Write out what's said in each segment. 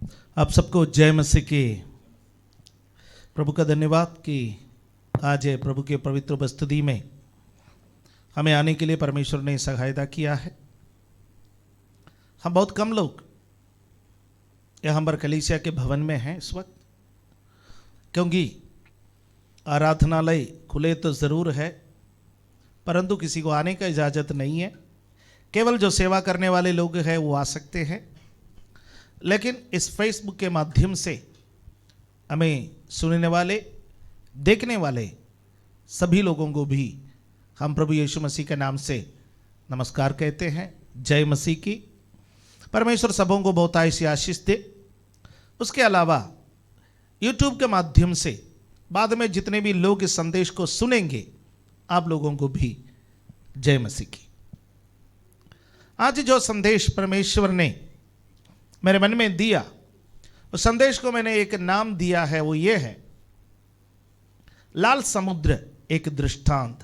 आप सबको जय मसीह की। प्रभु का धन्यवाद कि आज है प्रभु के पवित्र उपस्थिति में हमें आने के लिए परमेश्वर ने सहायता किया है। हम बहुत कम लोग यहाँ पर कलीसिया के भवन में हैं इस वक्त, क्योंकि आराधनालय खुले तो ज़रूर है परंतु किसी को आने का इजाज़त नहीं है। केवल जो सेवा करने वाले लोग हैं वो आ सकते हैं, लेकिन इस फेसबुक के माध्यम से हमें सुनने वाले, देखने वाले सभी लोगों को भी हम प्रभु यीशु मसीह के नाम से नमस्कार कहते हैं। जय मसीह की। परमेश्वर सबों को बहुत ऐसी आशीष दे। उसके अलावा यूट्यूब के माध्यम से बाद में जितने भी लोग इस संदेश को सुनेंगे, आप लोगों को भी जय मसीह की। आज जो संदेश परमेश्वर ने मेरे मन में दिया, उस संदेश को मैंने एक नाम दिया है, वो ये है लाल समुद्र एक दृष्टांत,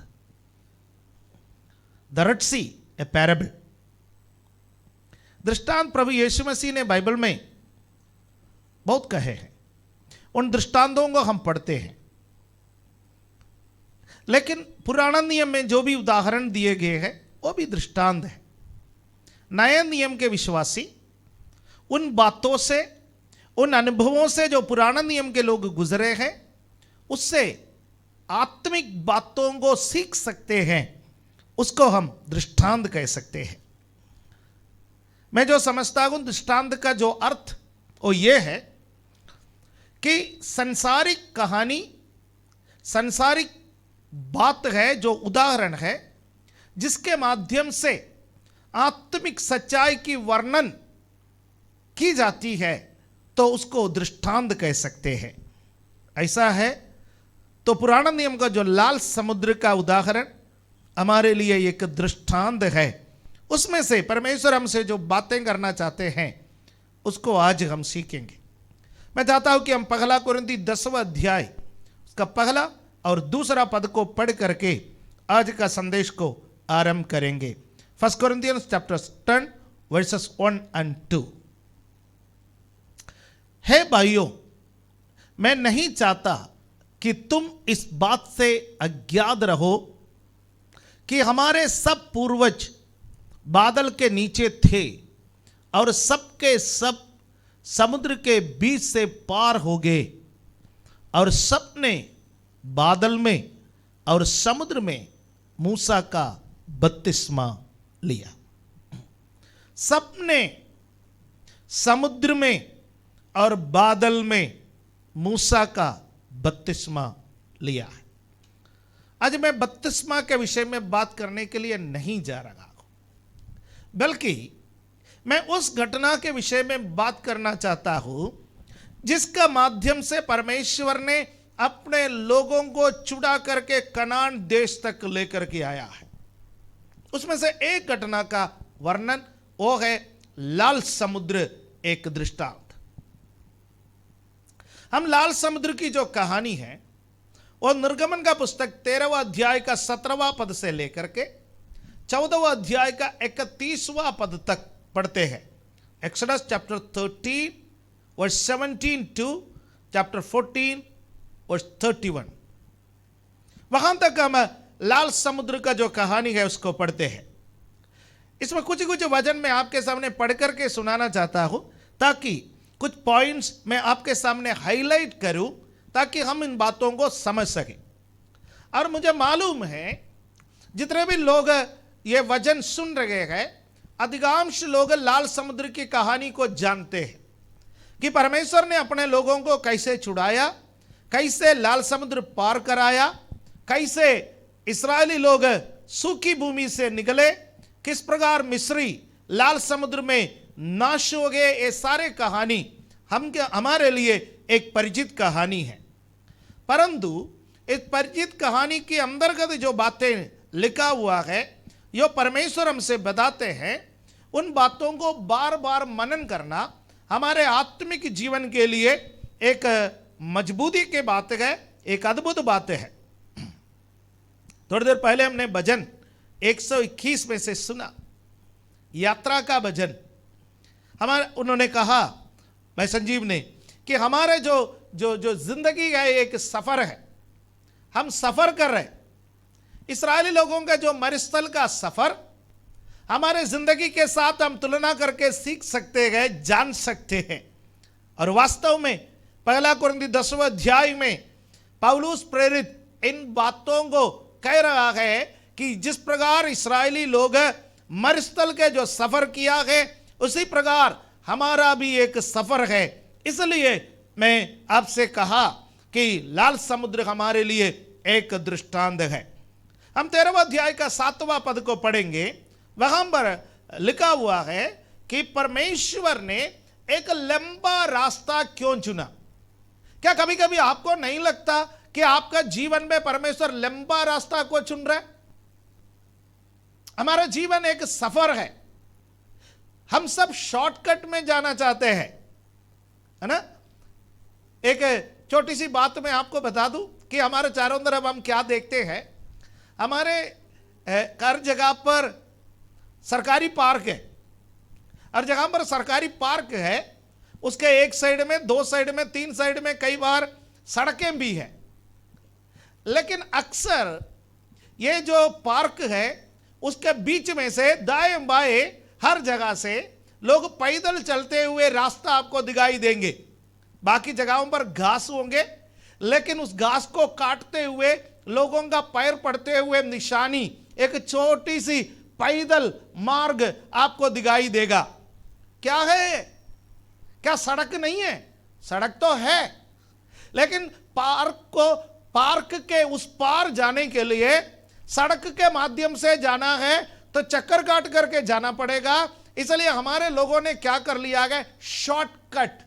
the red sea a parable. दृष्टांत प्रभु यीशु मसीह ने बाइबल में बहुत कहे हैं, उन दृष्टांतों को हम पढ़ते हैं, लेकिन पुराना नियम में जो भी उदाहरण दिए गए हैं वो भी दृष्टांत है। नए नियम के विश्वासी उन बातों से, उन अनुभवों से जो पुराना नियम के लोग गुजरे हैं, उससे आत्मिक बातों को सीख सकते हैं। उसको हम दृष्टांत कह सकते हैं। मैं जो समझता हूं दृष्टांत का जो अर्थ वो ये है कि संसारिक कहानी, संसारिक बात है, जो उदाहरण है जिसके माध्यम से आत्मिक सच्चाई की वर्णन की जाती है, तो उसको दृष्टांत कह सकते हैं। ऐसा है तो पुराना नियम का जो लाल समुद्र का उदाहरण हमारे लिए एक दृष्टांत है। उसमें से परमेश्वर हमसे जो बातें करना चाहते हैं उसको आज हम सीखेंगे। मैं चाहता हूं कि हम पहला कुरिन्थी 10वां अध्याय उसका पहला और दूसरा पद को पढ़ करके आज का संदेश को आरंभ करेंगे। 1 Corinthians chapter 10 verses 1 and 2। हे भाइयों, मैं नहीं चाहता कि तुम इस बात से अज्ञात रहो कि हमारे सब पूर्वज बादल के नीचे थे और सबके सब समुद्र के बीच से पार हो गए, और सबने बादल में और समुद्र में मूसा का बपतिस्मा लिया। सबने समुद्र में और बादल में मूसा का बपतिस्मा लिया है। आज मैं बपतिस्मा के विषय में बात करने के लिए नहीं जा रहा हूं, बल्कि मैं उस घटना के विषय में बात करना चाहता हूं जिसका माध्यम से परमेश्वर ने अपने लोगों को चुरा करके कनान देश तक लेकर के आया है। उसमें से एक घटना का वर्णन वो है लाल समुद्र एक दृष्टांत। हम लाल समुद्र की जो कहानी है वो निर्गमन का पुस्तक 13वां अध्याय का 17वां पद से लेकर के 14वां अध्याय का 31वां पद तक पढ़ते हैं। Exodus chapter 13 verse 17 to chapter 14 verse 31। वहां तक हम लाल समुद्र का जो कहानी है उसको पढ़ते हैं। इसमें कुछ कुछ वचन मैं आपके सामने पढ़ करके सुनाना चाहता हूं, ताकि कुछ पॉइंट्स मैं आपके सामने हाईलाइट करूं, ताकि हम इन बातों को समझ सकें। और मुझे मालूम है जितने भी लोग ये वचन सुन रहे हैं, अधिकांश लोग लाल समुद्र की कहानी को जानते हैं कि परमेश्वर ने अपने लोगों को कैसे छुड़ाया, कैसे लाल समुद्र पार कराया, कैसे इस्राएली लोग सूखी भूमि से निकले, किस प्रकार मिस्री लाल समुद्र में नाश हो गए। ये सारे कहानी हमारे लिए एक परिचित कहानी है, परंतु इस परिचित कहानी के अंतर्गत जो बातें लिखा हुआ है, जो परमेश्वर हमसे बताते हैं, उन बातों को बार बार मनन करना हमारे आत्मिक जीवन के लिए एक मजबूती की बात है, एक अद्भुत बात है। थोड़ी देर पहले हमने भजन 121 में से सुना, यात्रा का भजन। उन्होंने कहा मैं संजीव ने कि हमारे जो जो जो जिंदगी का एक सफर है, हम सफर कर रहे हैं। इस्राएली लोगों का जो मरुस्थल का सफर हमारे जिंदगी के साथ हम तुलना करके सीख सकते हैं, जान सकते हैं। और वास्तव में पहला कुरिन्थी 10वें अध्याय में पौलुस प्रेरित इन बातों को कह रहा है कि जिस प्रकार इस्राएली लोग मरुस्थल के जो सफर किया है, उसी प्रकार हमारा भी एक सफर है। इसलिए मैं आपसे कहा कि लाल समुद्र हमारे लिए एक दृष्टांत है। हम 13वें अध्याय का 7वां पद को पढ़ेंगे। वहां पर लिखा हुआ है कि परमेश्वर ने एक लंबा रास्ता क्यों चुना। क्या कभी कभी आपको नहीं लगता कि आपका जीवन में परमेश्वर लंबा रास्ता को चुन रहा है? हमारा जीवन एक सफर है। हम सब शॉर्टकट में जाना चाहते हैं, है ना। एक छोटी सी बात मैं आपको बता दूं कि हमारे चारों तरफ हम क्या देखते हैं। हमारे हर जगह पर सरकारी पार्क है, हर जगह पर सरकारी पार्क है। उसके एक साइड में, दो साइड में, तीन साइड में कई बार सड़कें भी हैं। लेकिन अक्सर ये जो पार्क है उसके बीच में से दाएं बाएं हर जगह से लोग पैदल चलते हुए रास्ता आपको दिखाई देंगे। बाकी जगहों पर घास होंगे, लेकिन उस घास को काटते हुए लोगों का पैर पड़ते हुए निशानी, एक छोटी सी पैदल मार्ग आपको दिखाई देगा। क्या है? क्या सड़क नहीं है? सड़क तो है, लेकिन पार्क के उस पार जाने के लिए सड़क के माध्यम से जाना है तो चक्कर काट करके जाना पड़ेगा। इसलिए हमारे लोगों ने क्या कर लिया है? शॉर्टकट।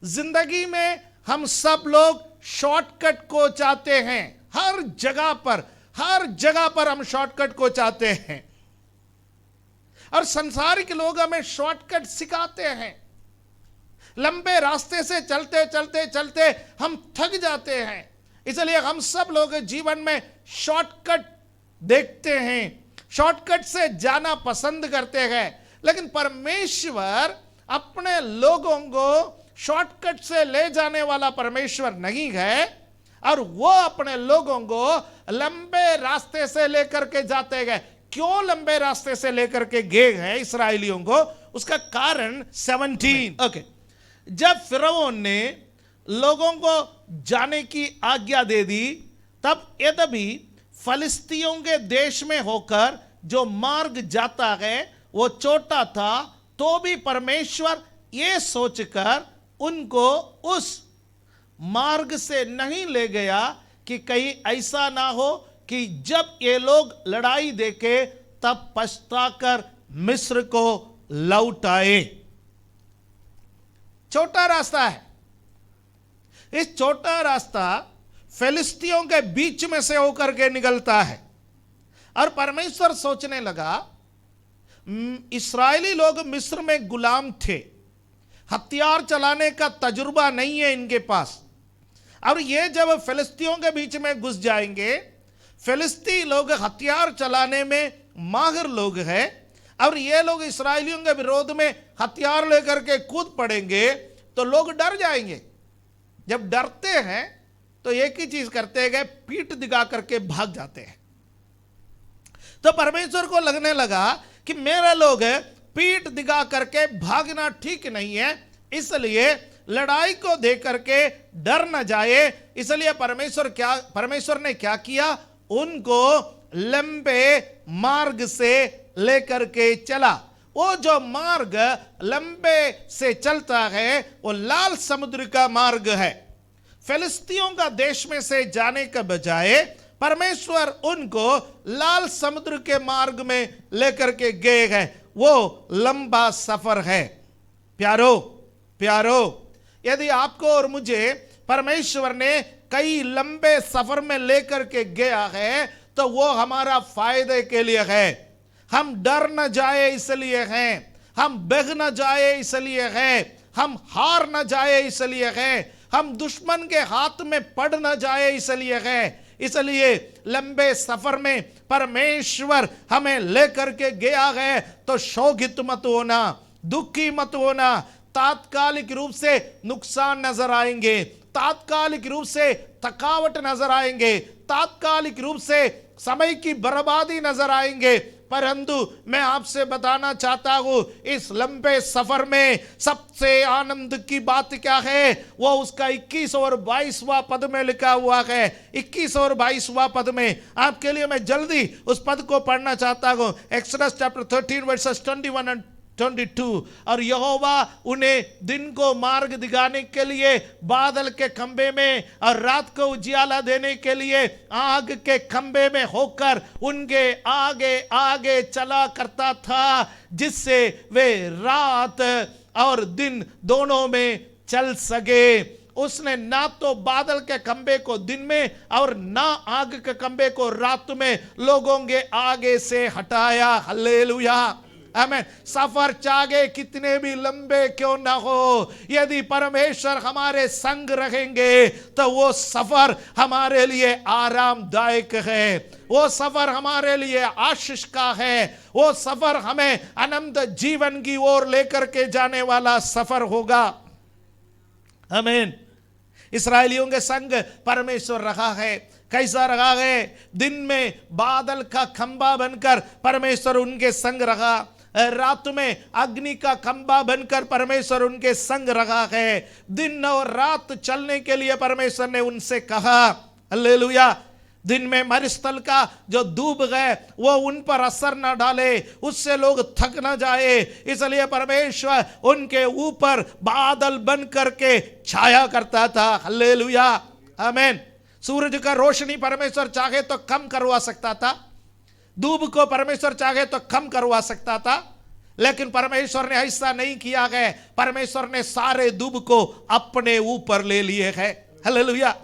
जिंदगी में हम सब लोग शॉर्टकट को चाहते हैं। हर जगह पर हम शॉर्टकट को चाहते हैं। और संसारिक लोग हमें शॉर्टकट सिखाते हैं। लंबे रास्ते से चलते चलते चलते हम थक जाते हैं। इसलिए हम सब लोग जीवन में शॉर्टकट देखते हैं, शॉर्टकट से जाना पसंद करते हैं। लेकिन परमेश्वर अपने लोगों को शॉर्टकट से ले जाने वाला परमेश्वर नहीं है, और वो अपने लोगों को लंबे रास्ते से लेकर के जाते गए। क्यों लंबे रास्ते से लेकर के गए हैं इस्राएलियों को? उसका कारण 17 ओके। जब फिरौन ने लोगों को जाने की आज्ञा दे दी, तब यद्यपि फलिस्तियों के देश में होकर जो मार्ग जाता है वो छोटा था, तो भी परमेश्वर ये सोचकर उनको उस मार्ग से नहीं ले गया कि कहीं ऐसा ना हो कि जब ये लोग लड़ाई देखे तब पछताकर मिस्र को लौट आए। छोटा रास्ता है। इस छोटा रास्ता फिलिस्तियों के बीच में से होकर के निकलता है। और परमेश्वर सोचने लगा, इस्राएली लोग मिस्र में गुलाम थे, हथियार चलाने का तजुर्बा नहीं है इनके पास। और ये जब फिलिस्तियों के बीच में घुस जाएंगे, फिलिस्ती लोग हथियार चलाने में माहिर लोग हैं, और ये लोग इस्राएलियों के विरोध में हथियार लेकर के कूद पड़ेंगे तो लोग डर जाएंगे। जब डरते हैं तो एक ही चीज करते हैं, पीठ दिखा करके भाग जाते हैं। तो परमेश्वर को लगने लगा कि मेरा लोग पीठ दिखा करके भागना ठीक नहीं है, इसलिए लड़ाई को देख करके डर न जाए। इसलिए परमेश्वर ने क्या किया? उनको लंबे मार्ग से लेकर के चला। वो जो मार्ग लंबे से चलता है वो लाल समुद्र का मार्ग है। फिलिस्तियों का देश में से जाने के बजाय परमेश्वर उनको लाल समुद्र के मार्ग में लेकर के गए हैं। वो लंबा सफर है। प्यारो, यदि आपको और मुझे परमेश्वर ने कई लंबे सफर में लेकर के गया है तो वो हमारा फायदे के लिए है। हम डर न जाए इसलिए हैं, हम बह न जाए इसलिए हैं, हम हार न जाए इसलिए हैं, हम दुश्मन के हाथ में पड़ न जाए इसलिए हैं। इसलिए लंबे सफर में परमेश्वर हमें लेकर के गया है तो शोकित मत होना, दुखी मत होना, तात्कालिक रूप से नुकसान नजर आएंगे, तात्कालिक रूप से थकावट नजर आएंगे, तात्कालिक रूप से समय की बर्बादी नजर आएंगे, परंतु मैं आपसे बताना चाहता हूं इस लंबे सफर में सबसे आनंद की बात क्या है, वो उसका 21 और 22वां पद में लिखा हुआ है। 21 और 22वां पद में आपके लिए मैं जल्दी उस पद को पढ़ना चाहता हूं। Exodus chapter 13 versus 21 and 22। और यहोवा उन्हें दिन को मार्ग दिखाने के लिए बादल के खंबे में और रात को उजियाला देने के लिए आग के खंबे में होकर उनके आगे आगे चला करता था, जिससे वे रात और दिन दोनों में चल सके। उसने ना तो बादल के खंबे को दिन में और ना आग के खंबे को रात में लोगों के आगे से हटाया। हालेलुया, आमीन। सफर चाहे कितने भी लंबे क्यों ना हो, यदि परमेश्वर हमारे संग रहेंगे तो वो सफर हमारे लिए आरामदायक है, वो सफर हमारे लिए आशीष का है, वो सफर हमें अनंत जीवन की ओर लेकर के जाने वाला सफर होगा। आमीन। इस्राएलियों के संग परमेश्वर रहा है। कैसा रहा है? दिन में बादल का खंबा बनकर परमेश्वर उनके संग रहा, रात में अग्नि का खंबा बनकर परमेश्वर उनके संग रहा है। दिन और रात चलने के लिए परमेश्वर ने उनसे कहा। हालेलुया। दिन में मरुस्थल का जो धूप है वो उन पर असर न डाले, उससे लोग थक न जाए, इसलिए परमेश्वर उनके ऊपर बादल बन करके छाया करता था। हालेलुया, आमीन। सूरज का रोशनी परमेश्वर चाहे तो कम करवा सकता था, धूप को परमेश्वर चाहे तो कम करवा सकता था, लेकिन परमेश्वर ने ऐसा नहीं किया है। परमेश्वर ने सारे धूप को अपने ऊपर ले लिए है। हालेलुया।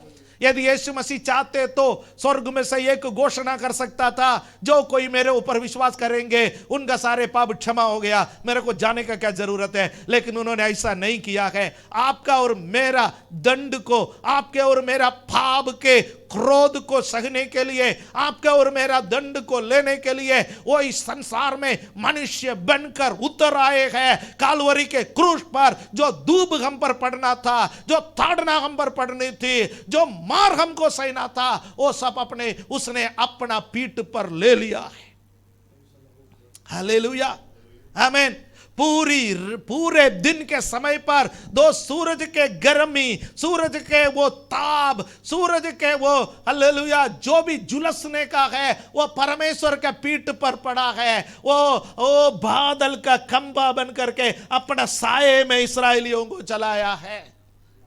यदि यीशु मसीह चाहते तो स्वर्ग में से एक घोषणा कर सकता था, जो कोई मेरे ऊपर विश्वास करेंगे उनका सारे पाप क्षमा हो गया, मेरे को जाने का क्या जरूरत है। लेकिन उन्होंने ऐसा नहीं किया है। आपका और मेरा दंड को, आपके और मेरा पाप के क्रोध को सहने के लिए, आपके और मेरा दंड को लेने के लिए वो इस संसार में मनुष्य बनकर उतर आए हैं। कालवरी के क्रूस पर जो धूप हम पर पड़ना था, जो ताड़ना हम पर पड़नी थी, जो मार हमको सहना था, वो सब अपने उसने अपना पीठ पर ले लिया है। हालेलुया, आमीन। पूरे दिन के समय पर दो सूरज के गर्मी, सूरज के वो ताप, सूरज के वो हालेलुया जो भी झुलसने का है वो परमेश्वर के पीठ पर पड़ा है। वो बादल का खंबा बन करके अपना साये में इस्राएलियों को चलाया है।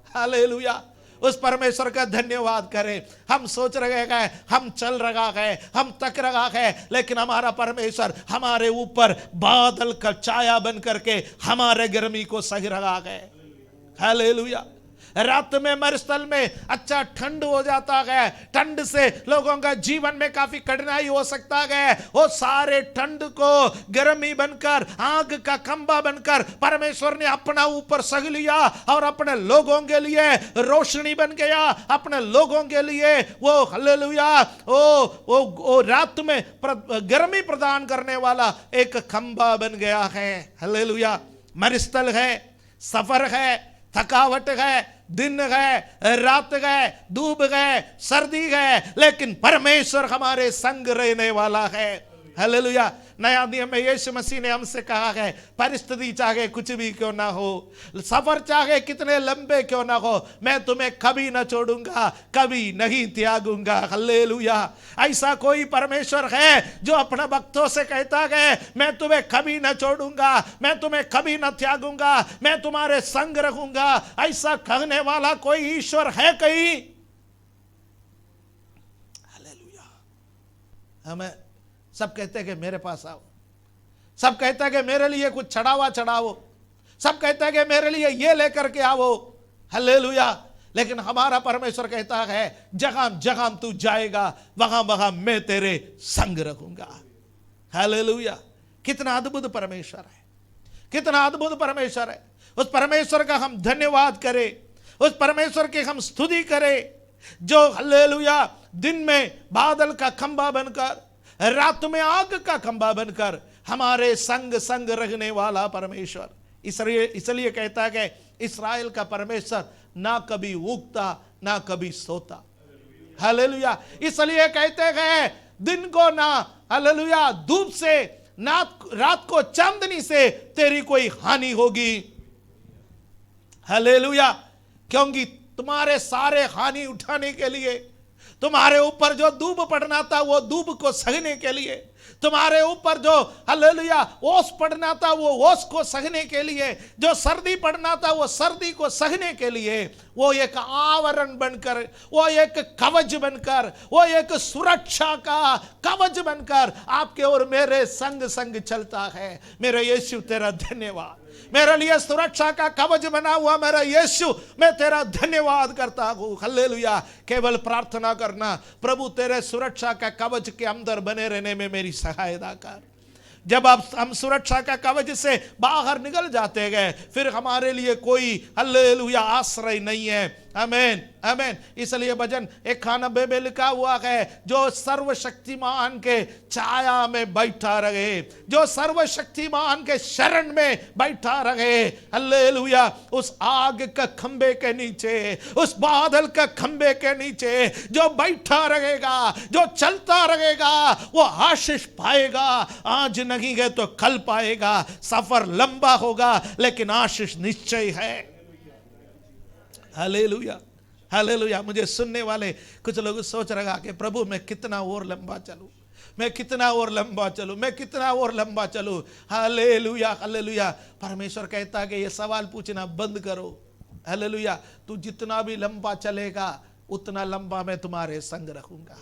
हालेलुया। उस परमेश्वर का धन्यवाद करें। हम सोच रहे हैं, हम चल रहा है, हम तक रहा है, लेकिन हमारा परमेश्वर हमारे ऊपर बादल का छाया बन करके हमारे गर्मी को सह रहा है। हालेलुया। रात में मरुस्थल में अच्छा ठंड हो जाता है, ठंड से लोगों का जीवन में काफी कठिनाई हो सकता है। वो सारे ठंड को गर्मी बनकर, आग का खंबा बनकर परमेश्वर ने अपना ऊपर सह लिया और अपने लोगों के लिए रोशनी बन गया। अपने लोगों के लिए वो हालेलुया वो रात में गर्मी प्रदान करने वाला एक खंबा बन गया है। हालेलुया। मरुस्थल है, सफर है, थकावट है, दिन है, रात है, धूप है, सर्दी है, लेकिन परमेश्वर हमारे संग रहने वाला है। हालेलुया। नया नियम में यीशु मसीह ने हमसे कहा है, परिस्थिति चाहे कुछ भी क्यों ना हो, सफर चाहे कितने लंबे क्यों ना हो, मैं तुम्हें कभी ना छोड़ूंगा, कभी नहीं त्यागूंगा। हालेलुया। ऐसा कोई परमेश्वर है जो अपना भक्तों से कहता है, मैं तुम्हें कभी ना छोड़ूंगा, मैं तुम्हें कभी ना त्यागूंगा, मैं तुम्हारे संग रहूंगा। ऐसा कहने वाला कोई ईश्वर है कहीं? हालेलुया। हमें सब कहते हैं कि मेरे पास आओ, सब कहते हैं कि मेरे लिए कुछ चढ़ावा चढ़ाओ, सब कहते हैं कि मेरे लिए ये लेकर के आओ। हालेलुया। लेकिन हमारा परमेश्वर कहता है, जहां जहां तू जाएगा वहां वहां मैं तेरे संग रहूंगा। हालेलुया। कितना अद्भुत परमेश्वर है, कितना अद्भुत परमेश्वर है। उस परमेश्वर का हम धन्यवाद करें, उस परमेश्वर की हम स्तुति करें, जो हालेलुया दिन में बादल का खंबा बनकर, रात में आग का खंबा बनकर हमारे संग संग रहने वाला परमेश्वर। इसलिए कहता है कि इस्राएल का परमेश्वर ना कभी उगता ना कभी सोता। हालेलुया। इसलिए कहते हैं दिन को ना हालेलुया धूप से ना रात को चांदनी से तेरी कोई हानि होगी। हालेलुया। क्योंकि तुम्हारे सारे हानि उठाने के लिए, तुम्हारे ऊपर जो दूब पड़ना था वो दूब को सहने के लिए, तुम्हारे ऊपर जो हालेलुया ओस पड़ना था वो ओस को सहने के लिए, जो सर्दी पड़ना था वो सर्दी को सहने के लिए, वो एक आवरण बनकर, वो एक कवच बनकर, वो एक सुरक्षा का कवच बनकर आपके और मेरे संग संग चलता है। मेरे यीशु तेरा धन्यवाद, मेरे लिए सुरक्षा का कवच बना हुआ मेरा यीशु, मैं तेरा धन्यवाद करता हूँ। हालेलुया। केवल प्रार्थना करना, प्रभु तेरे सुरक्षा का कवच के अंदर बने रहने में मेरी सहायता कर। जब आप हम सुरक्षा का कवच से बाहर निकल जाते गए, फिर हमारे लिए कोई हालेलुया आश्रय नहीं है। आमीन आमीन। इसलिए भजन 91 में लिखा हुआ है, जो सर्वशक्तिमान के छाया में बैठा रहे, जो सर्वशक्तिमान के शरण में बैठा रहे, हालेलुया, उस आग के खंबे के नीचे, उस बादल के खंबे के नीचे जो बैठा रहेगा, जो चलता रहेगा, वो आशीष पाएगा। आज नहीं है तो कल पाएगा। सफर लंबा होगा लेकिन आशीष निश्चय है। Hallelujah hallelujah. मुझे सुनने वाले कुछ लोग सोच रहा कि प्रभु मैं कितना और लंबा चलूं, मैं कितना और लंबा चलूं, मैं कितना और लंबा चलूं। Hallelujah hallelujah. परमेश्वर कहता है कि ये सवाल पूछना बंद करो। हालेलुया। तू जितना भी लंबा चलेगा उतना लंबा मैं तुम्हारे संग रखूंगा।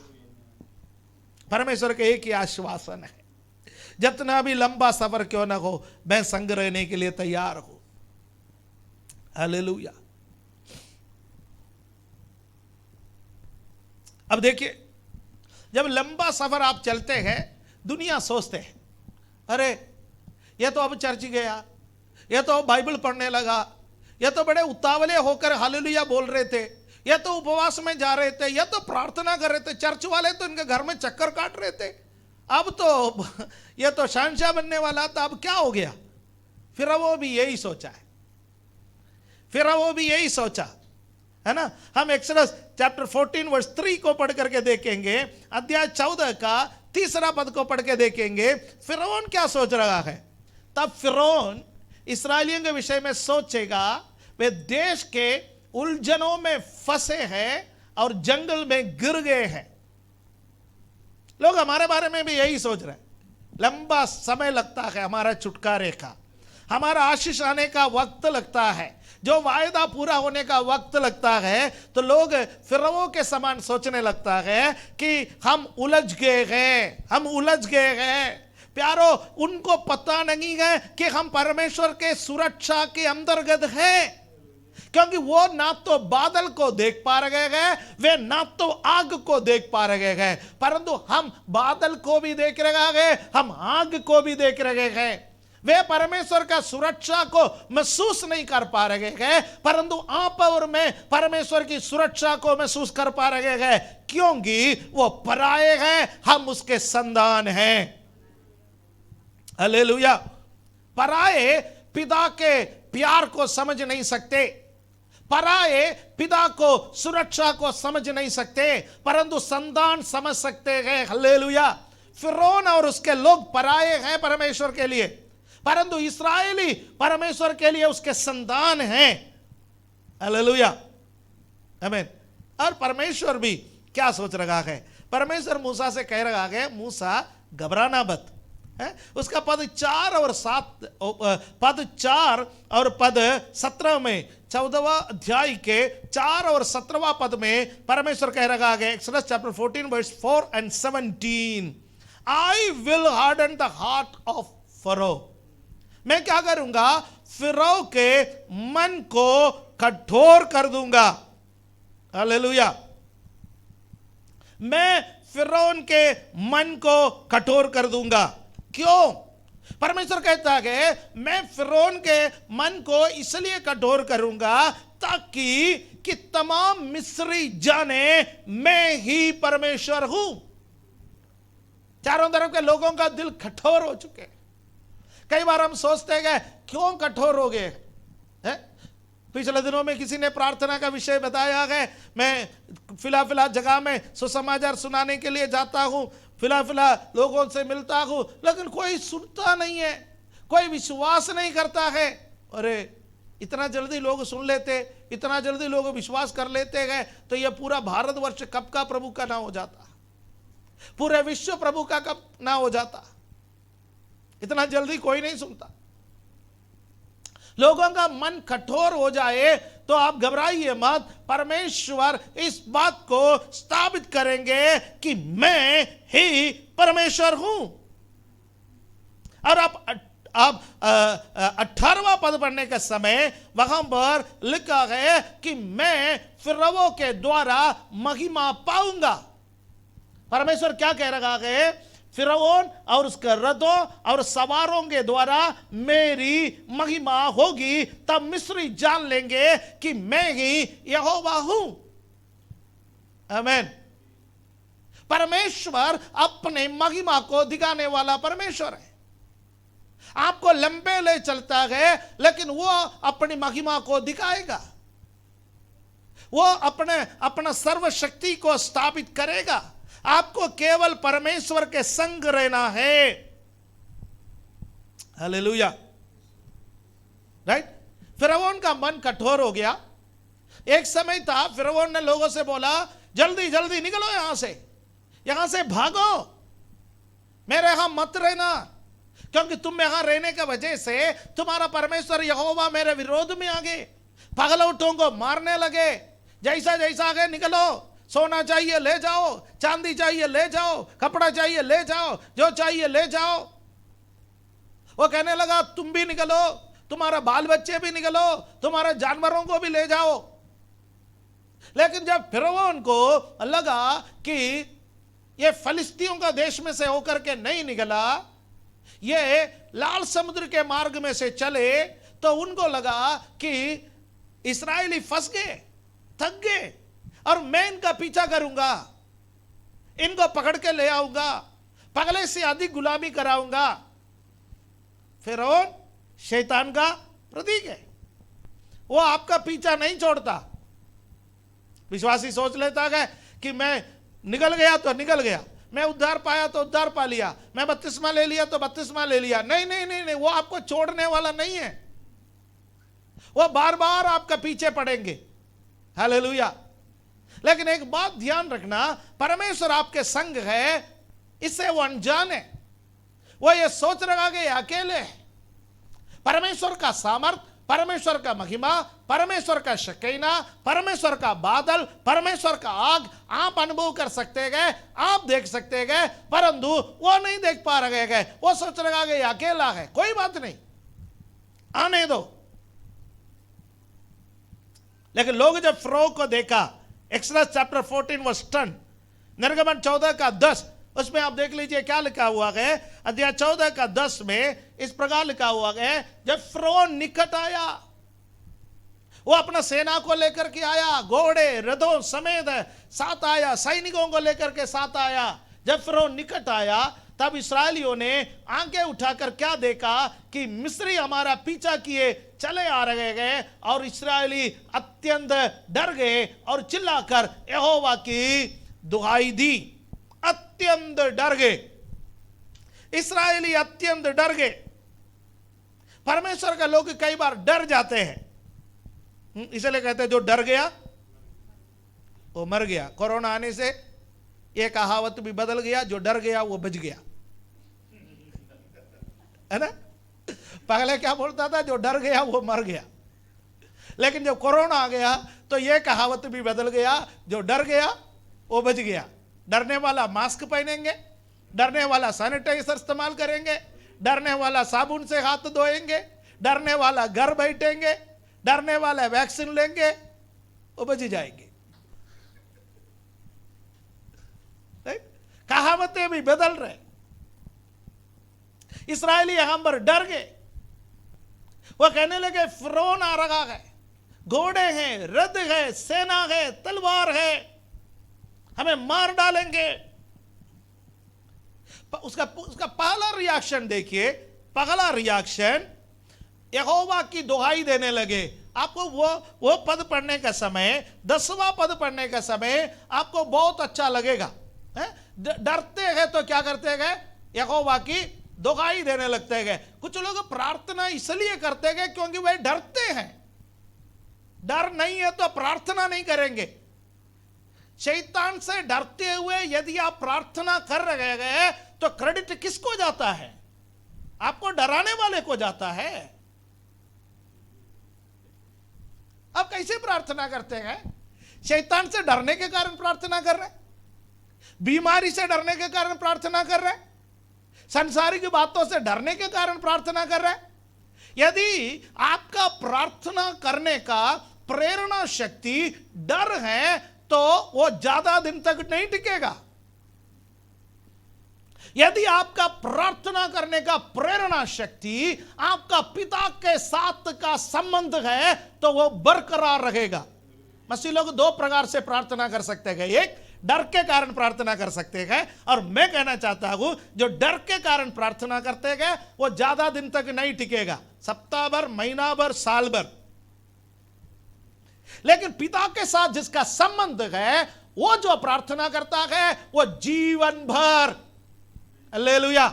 परमेश्वर के एक ही आश्वासन है, जितना भी लंबा सफर क्यों ना हो, मैं संग रहने के लिए तैयार हूं। हालेलुया। अब देखिए, जब लंबा सफर आप चलते हैं, दुनिया सोचते हैं अरे ये तो अब चर्च गया, ये तो बाइबल पढ़ने लगा, ये तो बड़े उतावले होकर हालेलुया बोल रहे थे, ये तो उपवास में जा रहे थे, ये तो प्रार्थना कर रहे थे, चर्च वाले तो इनके घर में चक्कर काट रहे थे, अब तो ये तो शहंशाह बनने वाला था, अब क्या हो गया। फिर वो भी यही सोचा है, फिर वो भी यही सोचा है ना। हम एक्सोडस चैप्टर 14 वर्स 3 को पढ़ करके देखेंगे, अध्याय 14 का 3 पद को पढ़ के देखेंगे। फिरौन क्या सोच रहा है। तब फिरौन इस्राएलियों के विषय में सोचेगा, वे देश के उलझनों में फंसे हैं और जंगल में गिर गए हैं। लोग हमारे बारे में भी यही सोच रहे हैं, लंबा समय लगता है हमारा छुटकारे का, हमारा आशीष आने का वक्त लगता है, जो वायदा पूरा होने का वक्त लगता है, तो लोग फिरौन के समान सोचने लगता है कि हम उलझ गए हैं, हम उलझ गए हैं। प्यारो, उनको पता नहीं है कि हम परमेश्वर के सुरक्षा के अंतर्गत हैं, क्योंकि वो ना तो बादल को देख पा रहे हैं, वे ना तो आग को देख पा रहे हैं, परंतु हम बादल को भी देख रहे हैं, हम आग को भी देख रहे हैं। वे परमेश्वर का सुरक्षा को महसूस नहीं कर पा रहे हैं, परंतु आप और मैं परमेश्वर की सुरक्षा को महसूस कर पा रहे हैं, क्योंकि वो पराये हैं, हम उसके संतान हैं। हालेलुया। पराये पिता के प्यार को समझ नहीं सकते, पराये पिता को सुरक्षा को समझ नहीं सकते, परंतु संतान समझ सकते हैं। हालेलुया। फिरौन और उसके लोग पराये हैं परमेश्वर के लिए, परंतु इस्राएली परमेश्वर के लिए उसके संतान हैं। हालेलुया आमीन। और परमेश्वर भी क्या सोच रहा है, परमेश्वर मूसा से कह रहा है, मूसा घबराना मत है। उसका पद 4 और 17 में, 14वां अध्याय के 4 और 17वां पद में परमेश्वर कह रहा है, Exodus chapter 14 verse 4 and 17, I will harden the heart of Pharaoh. मैं क्या करूंगा, फिरौन के मन को कठोर कर दूंगा। हालेलुया। मैं फिरौन के मन को कठोर कर दूंगा। क्यों? परमेश्वर कहता है मैं फिरौन के मन को इसलिए कठोर करूंगा ताकि कि तमाम मिस्री जाने मैं ही परमेश्वर हूं। चारों तरफ के लोगों का दिल कठोर हो चुके हैं, कई बार हम सोचते हैं क्यों कठोर हो गए हैं? पिछले दिनों में किसी ने प्रार्थना का विषय बताया है, मैं फिलहाल जगह में सुसमाचार सुनाने के लिए जाता हूं, फिलहाल लोगों से मिलता हूं, लेकिन कोई सुनता नहीं है, कोई विश्वास नहीं करता है। अरे इतना जल्दी लोग सुन लेते, इतना जल्दी लोग विश्वास कर लेते हैं, तो यह पूरा भारतवर्ष कब का प्रभु का ना हो जाता, पूरे विश्व प्रभु का कब ना हो जाता। इतना जल्दी कोई नहीं सुनता। लोगों का मन कठोर हो जाए तो आप घबराइए मत, परमेश्वर इस बात को स्थापित करेंगे कि मैं ही परमेश्वर हूं। और आप 18वां पद पढ़ने के समय वहां पर लिखा है कि मैं फिरौन के द्वारा महिमा पाऊंगा। परमेश्वर क्या कह रहा है? फिरौन और उसके रथों और सवारों के द्वारा मेरी महिमा होगी, तब मिस्री जान लेंगे कि मैं ही यहोवा हूं। आमीन। परमेश्वर अपने महिमा को दिखाने वाला परमेश्वर है। आपको लंबे ले चलता है, लेकिन वो अपनी महिमा को दिखाएगा, वो अपना सर्वशक्ति को स्थापित करेगा। आपको केवल परमेश्वर के संग रहना है। Hallelujah, right. फिरौन का मन कठोर हो गया। एक समय था फिरौन ने लोगों से बोला, जल्दी जल्दी निकलो यहां से भागो, मेरे यहां मत रहना, क्योंकि तुम यहां रहने की वजह से तुम्हारा परमेश्वर यहोवा मेरे विरोध में आ गए, पगलौटों को मारने लगे। जैसा जैसा आगे निकलो, सोना चाहिए ले जाओ, चांदी चाहिए ले जाओ, कपड़ा चाहिए ले जाओ, जो चाहिए ले जाओ। वो कहने लगा तुम भी निकलो, तुम्हारा बाल बच्चे भी निकलो, तुम्हारे जानवरों को भी ले जाओ। लेकिन जब फिरौन को लगा कि ये फलिस्तियों का देश में से होकर के नहीं निकला, ये लाल समुद्र के मार्ग में से चले, तो उनको लगा कि इस्राएली फंस गए, थक गए, और मैं इनका पीछा करूंगा, इनको पकड़ के ले आऊंगा, पगले से अधिक गुलामी कराऊंगा। फिरौन शैतान का प्रतीक है, वो आपका पीछा नहीं छोड़ता। विश्वासी सोच लेता है कि मैं निकल गया तो निकल गया, मैं उद्धार पाया तो उद्धार पा लिया, मैं बपतिस्मा ले लिया तो बपतिस्मा ले लिया। नहीं नहीं नहीं नहीं, वो आपको छोड़ने वाला नहीं है, वो बार बार आपका पीछे पड़ेंगे। हालेलुया। लेकिन एक बात ध्यान रखना, परमेश्वर आपके संग है, इससे वो अनजान है। वो ये सोच रहा कि अकेले है। परमेश्वर का सामर्थ, परमेश्वर का महिमा, परमेश्वर का शकीना, परमेश्वर का बादल, परमेश्वर का आग आप अनुभव कर सकते हैं, आप देख सकते हैं, परंतु वो नहीं देख पा रहे हैं। वो सोच रहा कि अकेला है, कोई बात नहीं, आने दो। लेकिन लोग जब फिरौन को देखा, एक्सोडस चैप्टर 14 वर्स 10, निर्गमन 14 का 10, उसमें आप देख लीजिए क्या लिखा हुआ है। अध्याय 14 का 10 में इस प्रकार लिखा हुआ है, जब फिरौन निकट आया, वो अपना सेना को लेकर के आया, घोड़े रथों समेत साथ आया, सैनिकों को लेकर के साथ आया। जब फिरौन निकट आया, तब इस्राएलियों ने आंखें उठाकर क्या देखा कि मिस्री हमारा पीछा किए चले आ रहे हैं, और इस्राएली अत्यंत डर गए और चिल्लाकर यहोवा की दुहाई दी। अत्यंत डर गए, इस्राएली अत्यंत डर गए। परमेश्वर के लोग कई बार डर जाते हैं, इसलिए कहते हैं जो डर गया वो मर गया। कोरोना आने से ये कहावत भी बदल गया, जो डर गया वो बच गया, है ना। पहले क्या बोलता था, जो डर गया वो मर गया। लेकिन जब कोरोना आ गया तो ये कहावत भी बदल गया, जो डर गया वो बच गया। डरने वाला मास्क पहनेंगे, डरने वाला सैनिटाइजर इस्तेमाल करेंगे, डरने वाला साबुन से हाथ धोएंगे, डरने वाला घर बैठेंगे, डरने वाला वैक्सीन लेंगे, वो बच जाएंगे। कहावतें भी बदल रहे। इस्राएली यहां पर डर गए, वो कहने लगे फिरौन आ रहा है, घोड़े हैं, रथ है, सेना है, तलवार है, हमें मार डालेंगे। उसका पहला रिएक्शन देखिए, पगला रिएक्शन, यहोवा की दुहाई देने लगे। आपको वो पद पढ़ने का समय, 10वां पद पढ़ने का समय आपको बहुत अच्छा लगेगा। डरते हैं तो क्या करते हैं? यहोवा की दुहाई देने लगते हैं। कुछ लोग प्रार्थना इसलिए करते हैं क्योंकि वे डरते हैं। डर नहीं है तो प्रार्थना नहीं करेंगे। शैतान से डरते हुए यदि आप प्रार्थना कर रहे हैं तो क्रेडिट किसको जाता है? आपको डराने वाले को जाता है। आप कैसे प्रार्थना करते हैं? शैतान से डरने के कारण प्रार्थना कर रहे हैं, बीमारी से डरने के कारण प्रार्थना कर रहे हैं, सांसारिक बातों से डरने के कारण प्रार्थना कर रहे हैं। यदि आपका प्रार्थना करने का प्रेरणा शक्ति डर है तो वो ज्यादा दिन तक नहीं टिकेगा। यदि आपका प्रार्थना करने का प्रेरणा शक्ति आपका पिता के साथ का संबंध है तो वो बरकरार रहेगा। मसीह लोग दो प्रकार से प्रार्थना कर सकते हैं, एक डर के कारण प्रार्थना कर सकते हैं, और मैं कहना चाहता हूं जो डर के कारण प्रार्थना करते हैं वो ज्यादा दिन तक नहीं टिकेगा, सप्ताह भर, महीना भर, साल भर। लेकिन पिता के साथ जिसका संबंध है वो जो प्रार्थना करता है वो जीवन भर। हालेलुया।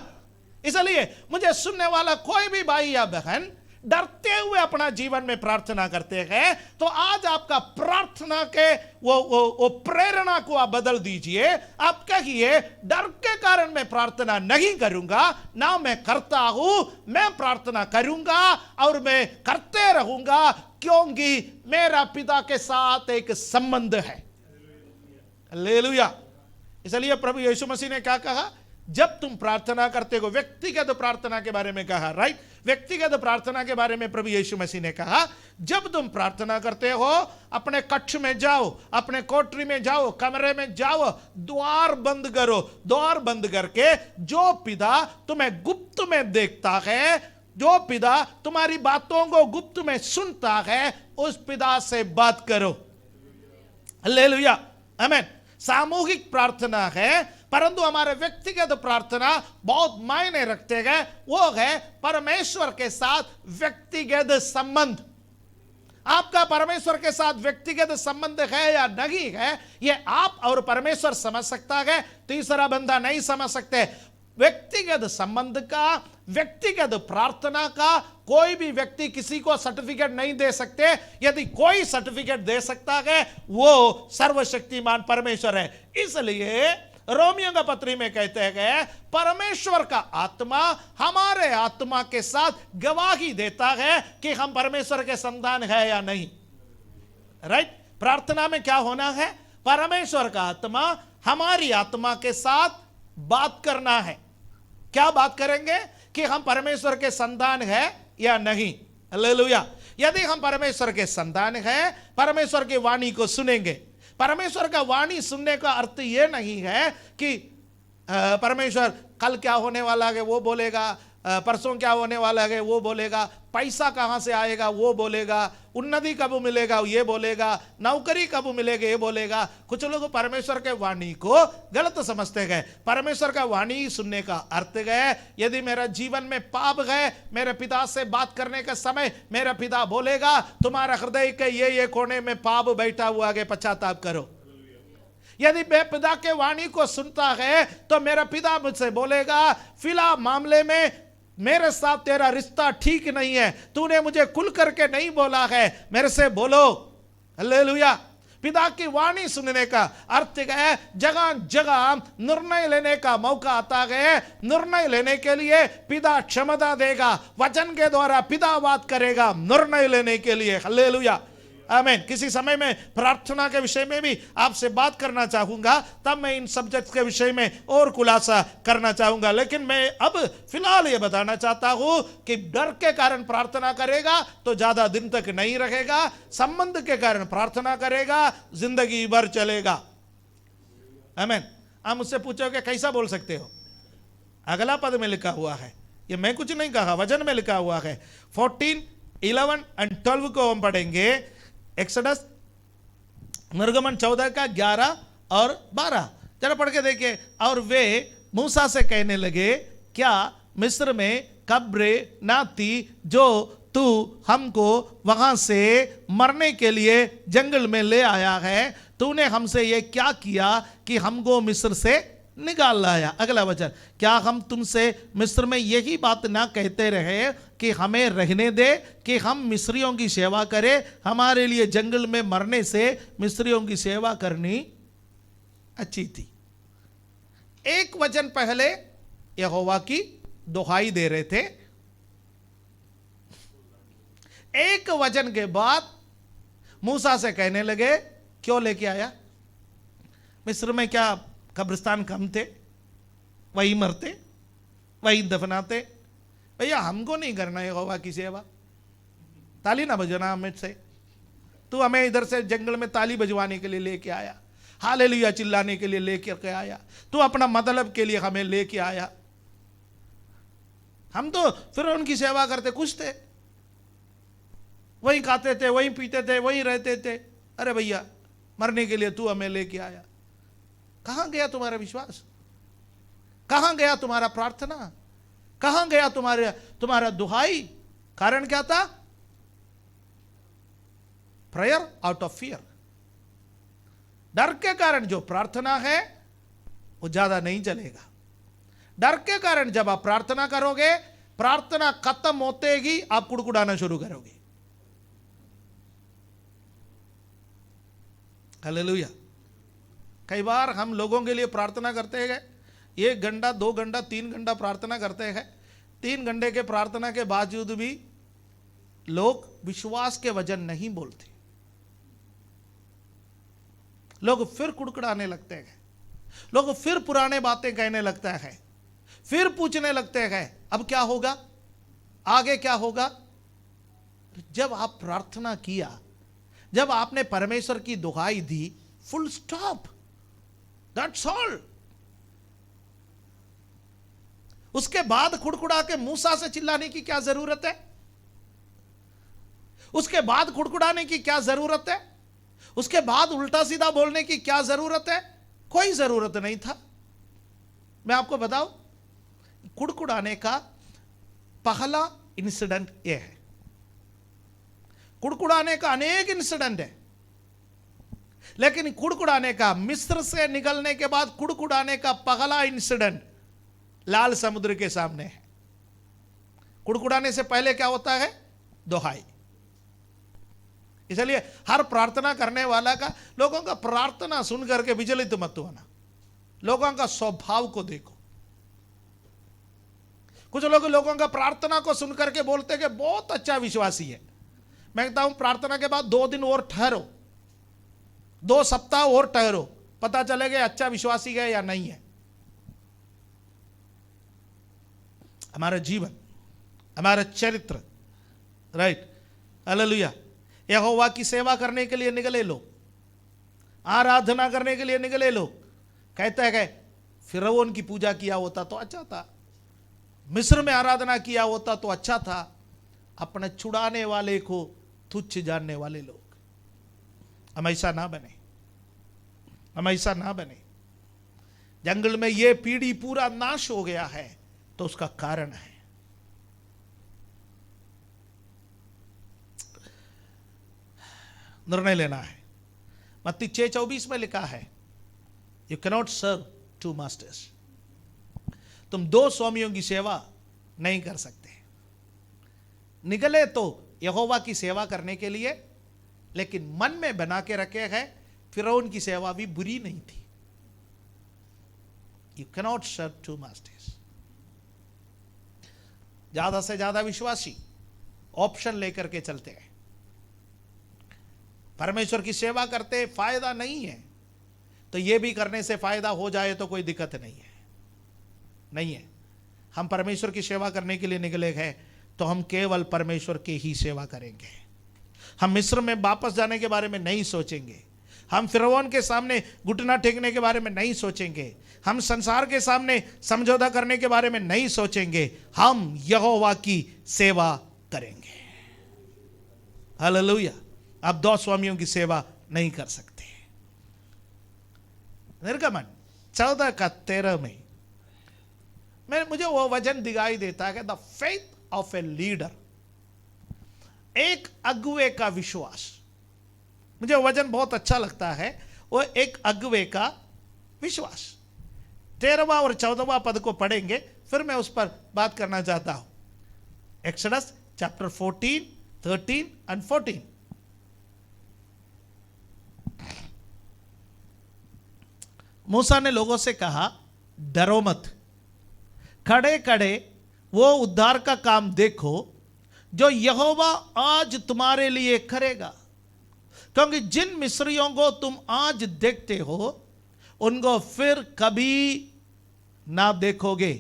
इसलिए मुझे सुनने वाला कोई भी भाई या बहन डरते हुए अपना जीवन में प्रार्थना करते हैं तो आज आपका प्रार्थना के वो प्रेरणा को आप बदल दीजिए। आप कहिए डर के कारण मैं प्रार्थना नहीं करूंगा, ना मैं करता हूं, मैं प्रार्थना करूंगा और मैं करते रहूंगा क्योंकि मेरा पिता के साथ एक संबंध है। हालेलुया। इसलिए प्रभु यीशु मसीह ने क्या कहा? जब तुम प्रार्थना करते हो, व्यक्तिगत प्रार्थना के बारे में कहा, राइट? व्यक्तिगत प्रार्थना के बारे में प्रभु यीशु मसीह ने कहा जब तुम प्रार्थना करते हो अपने कक्ष में जाओ, अपने कोठरी में जाओ, कमरे में जाओ, द्वार बंद करो। द्वार बंद करके जो पिता तुम्हें गुप्त में देखता है, जो पिता तुम्हारी बातों को गुप्त में सुनता है, उस पिता से बात करो। हालेलुया, आमीन। सामूहिक प्रार्थना है परंतु हमारे व्यक्तिगत प्रार्थना बहुत मायने रखते हैं। वो है परमेश्वर के साथ व्यक्तिगत संबंध। आपका परमेश्वर के साथ व्यक्तिगत संबंध है या नहीं है ये आप और परमेश्वर समझ सकता है, तीसरा बंदा नहीं समझ सकते। व्यक्तिगत संबंध का, व्यक्तिगत प्रार्थना का कोई भी व्यक्ति किसी को सर्टिफिकेट नहीं दे सकते। यदि कोई सर्टिफिकेट दे सकता है वो सर्वशक्तिमान परमेश्वर है। इसलिए रोमियो का पत्री में कहते हैं परमेश्वर का आत्मा हमारे आत्मा के साथ गवाही देता है कि हम परमेश्वर के संतान है या नहीं। राइट? प्रार्थना में क्या होना है? परमेश्वर का आत्मा हमारी आत्मा के साथ बात करना है। क्या बात करेंगे? कि हम परमेश्वर के संतान है या नहीं। हालेलुया। यदि हम परमेश्वर के संतान हैं, परमेश्वर की वाणी को सुनेंगे। परमेश्वर का वाणी सुनने का अर्थ यह नहीं है कि परमेश्वर कल क्या होने वाला है वो बोलेगा, परसों क्या होने वाला है वो बोलेगा, पैसा कहां से आएगा वो बोलेगा, उन्नति कब मिलेगा ये बोलेगा, नौकरी कब मिलेगा ये बोलेगा। कुछ लोग परमेश्वर के वाणी को गलत समझते हैं। परमेश्वर का वाणी सुनने का अर्थ है यदि मेरा जीवन में पाप है, मेरे पिता से बात करने का समय मेरा पिता बोलेगा तुम्हारा हृदय के ये कोने में पाप बैठा हुआ है, पश्चाताप करो। यदि मैं पिता के वाणी को सुनता है तो मेरा पिता मुझसे बोलेगा फिलहाल मामले में मेरे साथ तेरा रिश्ता ठीक नहीं है, तूने मुझे खुल करके नहीं बोला है, मेरे से बोलो। हालेलुया। पिता की वाणी सुनने का अर्थ है जगह जगह निर्णय लेने का मौका आता है। निर्णय लेने के लिए पिता क्षमता देगा, वचन के द्वारा पिता बात करेगा निर्णय लेने के लिए। हालेलुया, आमीन। किसी समय में प्रार्थना के विषय में भी आपसे बात करना चाहूंगा, तब मैं इन सब्जेक्ट के विषय में और खुलासा करना चाहूंगा। लेकिन मैं अब फिलहाल ये बताना चाहता हूं कि डर के कारण प्रार्थना करेगा तो ज्यादा दिन तक नहीं रहेगा, संबंध के कारण प्रार्थना करेगा जिंदगी भर चलेगा। आमीन। आप मुझसे पूछोगे कैसा बोल सकते हो? अगला पद में लिखा हुआ है, ये मैं कुछ नहीं कहा, वचन में लिखा हुआ है। 14, 11 और 12 को हम पढ़ेंगे। एक्सोडस निर्गमन 14 का 11 और 12 जरा पढ़ के देखिए। और वे मूसा से कहने लगे क्या मिस्र में कब्र ना थी जो तू हमको वहां से मरने के लिए जंगल में ले आया है। तूने हमसे ये क्या किया कि हमको मिस्र से निकाल लाया। अगला वचन, क्या हम तुमसे मिस्र में यही बात ना कहते रहे कि हमें रहने दे कि हम मिस्रियों की सेवा करें। हमारे लिए जंगल में मरने से मिस्रियों की सेवा करनी अच्छी थी। एक वचन पहले यहोवा की दुहाई दे रहे थे, एक वचन के बाद मूसा से कहने लगे क्यों लेके आया? मिस्र में क्या कब्रिस्तान कम थे? वही मरते, वही दफनाते। भैया हमको नहीं करना यहोवा की सेवा। ताली ना बजाना हमें से। तू हमें इधर से जंगल में ताली बजवाने के लिए लेके आया, हालेलुया चिल्लाने के लिए लेकर के आया, तू अपना मतलब के लिए हमें लेके आया। हम तो फिर उनकी सेवा करते, खुश थे, वही खाते थे, वही पीते थे, वही रहते थे। अरे भैया मरने के लिए तू हमें लेके आया। कहां गया तुम्हारा विश्वास? कहां गया तुम्हारा प्रार्थना? कहां गया तुम्हारा दुहाई? कारण क्या था? Prayer out of fear. डर के कारण जो प्रार्थना है वो ज्यादा नहीं चलेगा। डर के कारण जब आप प्रार्थना करोगे, प्रार्थना खत्म होते ही आप कुड़कुड़ाना शुरू करोगे। हालेलुया। कई बार हम लोगों के लिए प्रार्थना करते हैं, 1 घंटा 2 घंटा 3 घंटा प्रार्थना करते हैं। 3 घंटे के प्रार्थना के बावजूद भी लोग विश्वास के वजन नहीं बोलते। लोग फिर कुड़कुड़ाने लगते हैं, लोग फिर पुराने बातें कहने लगता है, फिर पूछने लगते हैं अब क्या होगा, आगे क्या होगा। जब आप प्रार्थना किया, जब आपने परमेश्वर की दुहाई दी, फुल स्टॉप, दैट्स ऑल। उसके बाद खुड़कुड़ा के मूसा से चिल्लाने की क्या जरूरत है? उसके बाद खुड़कुड़ाने की क्या जरूरत है? उसके बाद उल्टा सीधा बोलने की क्या जरूरत है? कोई जरूरत नहीं था। मैं आपको बताऊं, कुड़कुड़ाने का पहला इंसिडेंट यह है। कुड़कुड़ाने का अनेक इंसिडेंट है, लेकिन कुड़कुड़ाने का, मिस्र से निकलने के बाद कुड़कुड़ाने का पहला इंसिडेंट लाल समुद्र के सामने है। कुड़कुड़ाने से पहले क्या होता है? दुहाई। इसलिए हर प्रार्थना करने वाला का, लोगों का प्रार्थना सुन करके विचलित मत होना। लोगों का स्वभाव को देखो। कुछ लोगों का प्रार्थना को सुन करके बोलते कि बहुत अच्छा विश्वासी है। मैं कहता हूं प्रार्थना के बाद 2 दिन और ठहरो, 2 सप्ताह और ठहरो, पता चलेगा अच्छा विश्वासी है या नहीं है। हमारा जीवन, हमारा चरित्र, राइट, हालेलुया। यहोवा की सेवा करने के लिए निकले लोग, आराधना करने के लिए निकले लोग। कहते हैं फिरौन की पूजा किया होता तो अच्छा था, मिस्र में आराधना किया होता तो अच्छा था। अपने छुड़ाने वाले को तुच्छ जानने वाले लोग। हम ऐसा ना बने, हम ऐसा ना बने। जंगल में ये पीढ़ी पूरा नाश हो गया है तो उसका कारण है निर्णय लेना है। मत्ती 6:24 में लिखा है, यू कैनॉट सर्व 2 मास्टर्स। तुम 2 स्वामियों की सेवा नहीं कर सकते। निकले तो यहोवा की सेवा करने के लिए, लेकिन मन में बना के रखे है फिरौन की सेवा भी बुरी नहीं थी। You cannot serve 2 masters. ज्यादा से ज्यादा विश्वासी ऑप्शन लेकर के चलते हैं। परमेश्वर की सेवा करते फायदा नहीं है तो यह भी करने से फायदा हो जाए तो कोई दिक्कत नहीं है, नहीं है। हम परमेश्वर की सेवा करने के लिए निकले हैं तो हम केवल परमेश्वर की ही सेवा करेंगे। हम मिस्र में वापस जाने के बारे में नहीं सोचेंगे। हम फिरौन के सामने घुटना टेकने के बारे में नहीं सोचेंगे। हम संसार के सामने समझौता करने के बारे में नहीं सोचेंगे। हम यहोवा की सेवा करेंगे। हालेलुया। आप 2 स्वामियों की सेवा नहीं कर सकते। निर्गमन 14 का 13 में मुझे वो वचन दिखाई देता है कि the faith of a leader, एक अगुवे का विश्वास। मुझे वो वचन बहुत अच्छा लगता है, वो एक अगुवे का विश्वास। 13वां और 14वां पद को पढ़ेंगे, फिर मैं उस पर बात करना चाहता हूं। Exodus chapter 14, 13 and 14। मूसा ने लोगों से कहा, डरो मत, खड़े खड़े वो उद्धार का काम देखो जो यहोवा आज तुम्हारे लिए करेगा, क्योंकि जिन मिस्रियों को तुम आज देखते हो उनको फिर कभी ना देखोगे।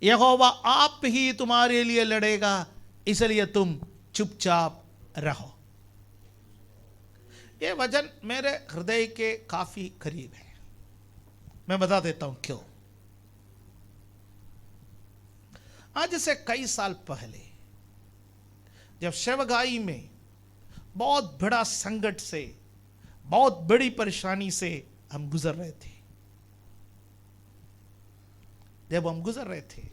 यहोवा आप ही तुम्हारे लिए लड़ेगा, इसलिए तुम चुपचाप रहो। यह वचन मेरे हृदय के काफी करीब है। मैं बता देता हूं क्यों। आज से कई साल पहले जब सेवगाई में बहुत बड़ा संकट से, बहुत बड़ी परेशानी से हम गुजर रहे थे, जब हम गुजर रहे थे,